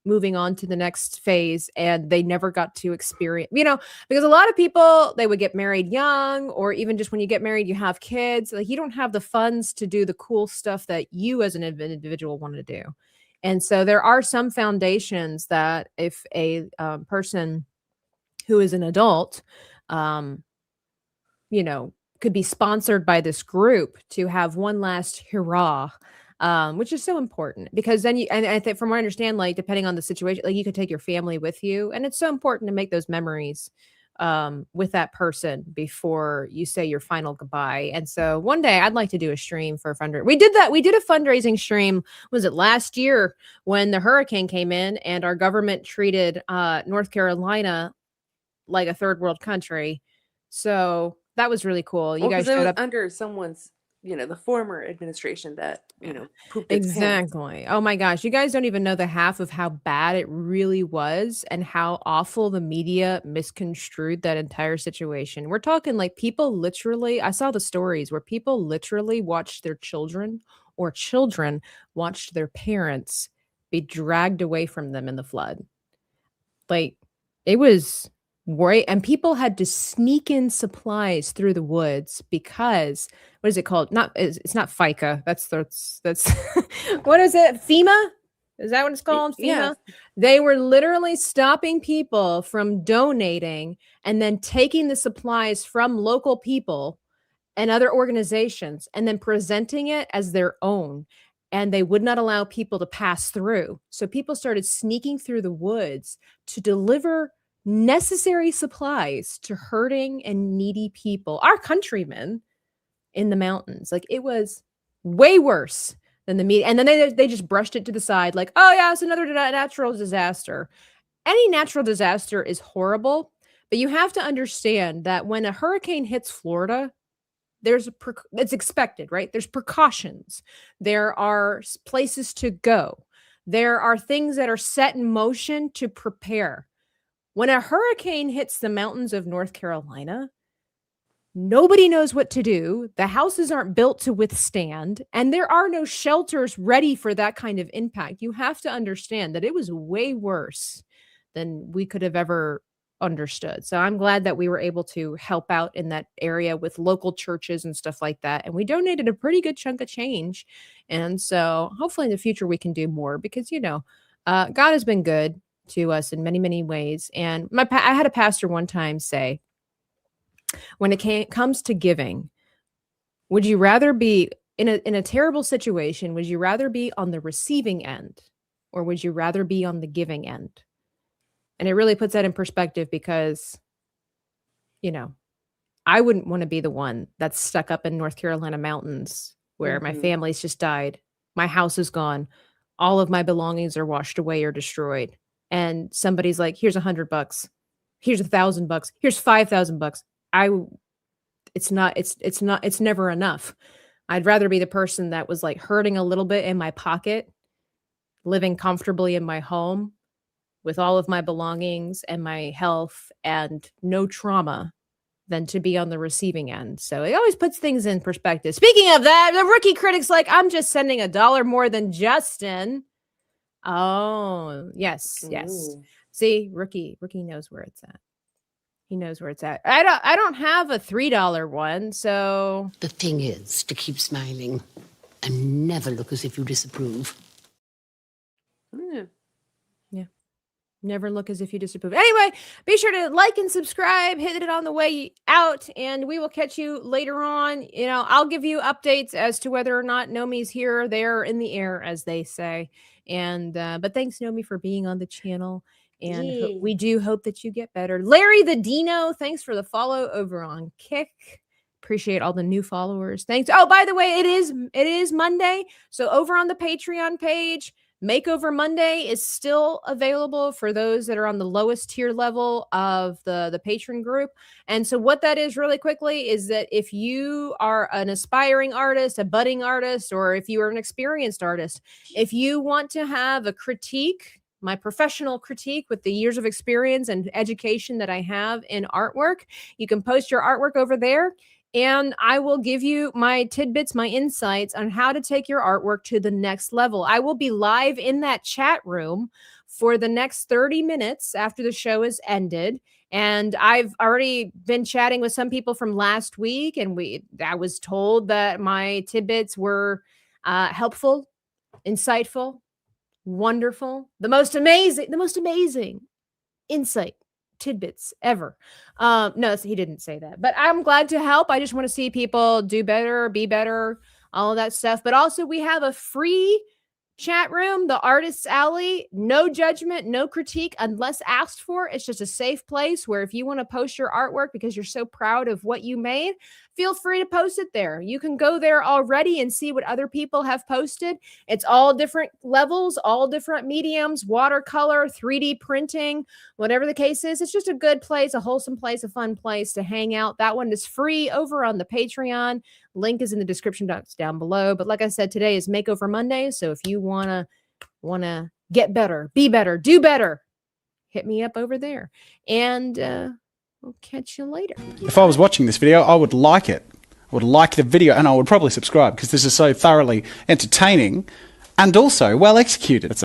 moving on to the next phase and they never got to experience, because a lot of people, they would get married young, or even just when you get married, you have kids, like you don't have the funds to do the cool stuff that you as an individual want to do. And so there are some foundations that if a person who is an adult, could be sponsored by this group to have one last hurrah, which is so important because then and I think from what I understand, like depending on the situation, like you could take your family with you, and it's so important to make those memories with that person before you say your final goodbye. And so one day I'd like to do a stream for a fundraiser. We did that. We did a fundraising stream. Was it last year when the hurricane came in and our government treated North Carolina like a third world country. So that was really cool. You Well, guys because it showed was up. under someone's, the former administration that, pooped its pants. Exactly. Oh my gosh. You guys don't even know the half of how bad it really was and how awful the media misconstrued that entire situation. We're talking like people literally, I saw the stories where people literally watched their children or children watched their parents be dragged away from them in the flood. Like it was right. And people had to sneak in supplies through the woods because what is it called? It's not FICA. That's what is it? FEMA? Is that what it's called? FEMA? Yeah. They were literally stopping people from donating and then taking the supplies from local people and other organizations and then presenting it as their own. And they would not allow people to pass through. So people started sneaking through the woods to deliver necessary supplies to hurting and needy people, our countrymen in the mountains. Like it was way worse than the media. And then they just brushed it to the side like, oh yeah, it's another natural disaster. Any natural disaster is horrible, but you have to understand that when a hurricane hits Florida, it's expected, right? There's precautions. There are places to go. There are things that are set in motion to prepare. When a hurricane hits the mountains of North Carolina, nobody knows what to do. The houses aren't built to withstand, and there are no shelters ready for that kind of impact. You have to understand that it was way worse than we could have ever understood. So I'm glad that we were able to help out in that area with local churches and stuff like that. And we donated a pretty good chunk of change. And so hopefully in the future we can do more because, God has been good to us in many, many ways. And I had a pastor one time say, when it comes to giving, would you rather be in a terrible situation? Would you rather be on the receiving end or would you rather be on the giving end? And it really puts that in perspective because, I wouldn't want to be the one that's stuck up in North Carolina mountains where my family's just died. My house is gone. All of my belongings are washed away or destroyed. And somebody's like, here's $100. Here's $1,000. Here's $5,000. It's never enough. I'd rather be the person that was like hurting a little bit in my pocket, living comfortably in my home with all of my belongings and my health and no trauma than to be on the receiving end. So it always puts things in perspective. Speaking of that, the rookie critic's like, I'm just sending $1 more than Justin. Oh, yes. Ooh. See, rookie knows where it's at. He knows where it's at. I don't have a $3 one, so The thing is to keep smiling and never look as if you disapprove. Yeah. never look as if you disapprove. Anyway, be sure to like and subscribe, hit it on the way out, and we will catch you later on. I'll give you updates as to whether or not Nomi's here or there in the air, as they say. And but thanks, Nomi, for being on the channel. And we do hope that you get better. Larry the Dino, thanks for the follow over on Kick. Appreciate all the new followers. Thanks. Oh, by the way, it is Monday. So over on the Patreon page, Makeover Monday is still available for those that are on the lowest tier level of the patron group. And so what that is really quickly is that if you are an aspiring artist, a budding artist, or if you are an experienced artist, if you want to have a critique, my professional critique with the years of experience and education that I have in artwork, you can post your artwork over there. And I will give you my tidbits, my insights on how to take your artwork to the next level. I will be live in that chat room for the next 30 minutes after the show is ended. And I've already been chatting with some people from last week, and I was told that my tidbits were helpful, insightful, wonderful, the most amazing insight tidbits ever. No, he didn't say that, but I'm glad to help. I just want to see people do better, be better, all of that stuff. But also we have a free chat room, the Artist's Alley. No judgment, no critique unless asked for. It's just a safe place where if you want to post your artwork because you're so proud of what you made, feel free to post it there. You can go there already and see what other people have posted. It's all different levels, all different mediums, watercolor, 3D printing, whatever the case is. It's just a good place, a wholesome place, a fun place to hang out. That one is free over on the Patreon. Link is in the description box down below. But like I said, today is Makeover Monday. So if you wanna get better, be better, do better, hit me up over there. And we'll catch you later. If I was watching this video, I would like it. I would like the video, and I would probably subscribe because this is so thoroughly entertaining and also well executed.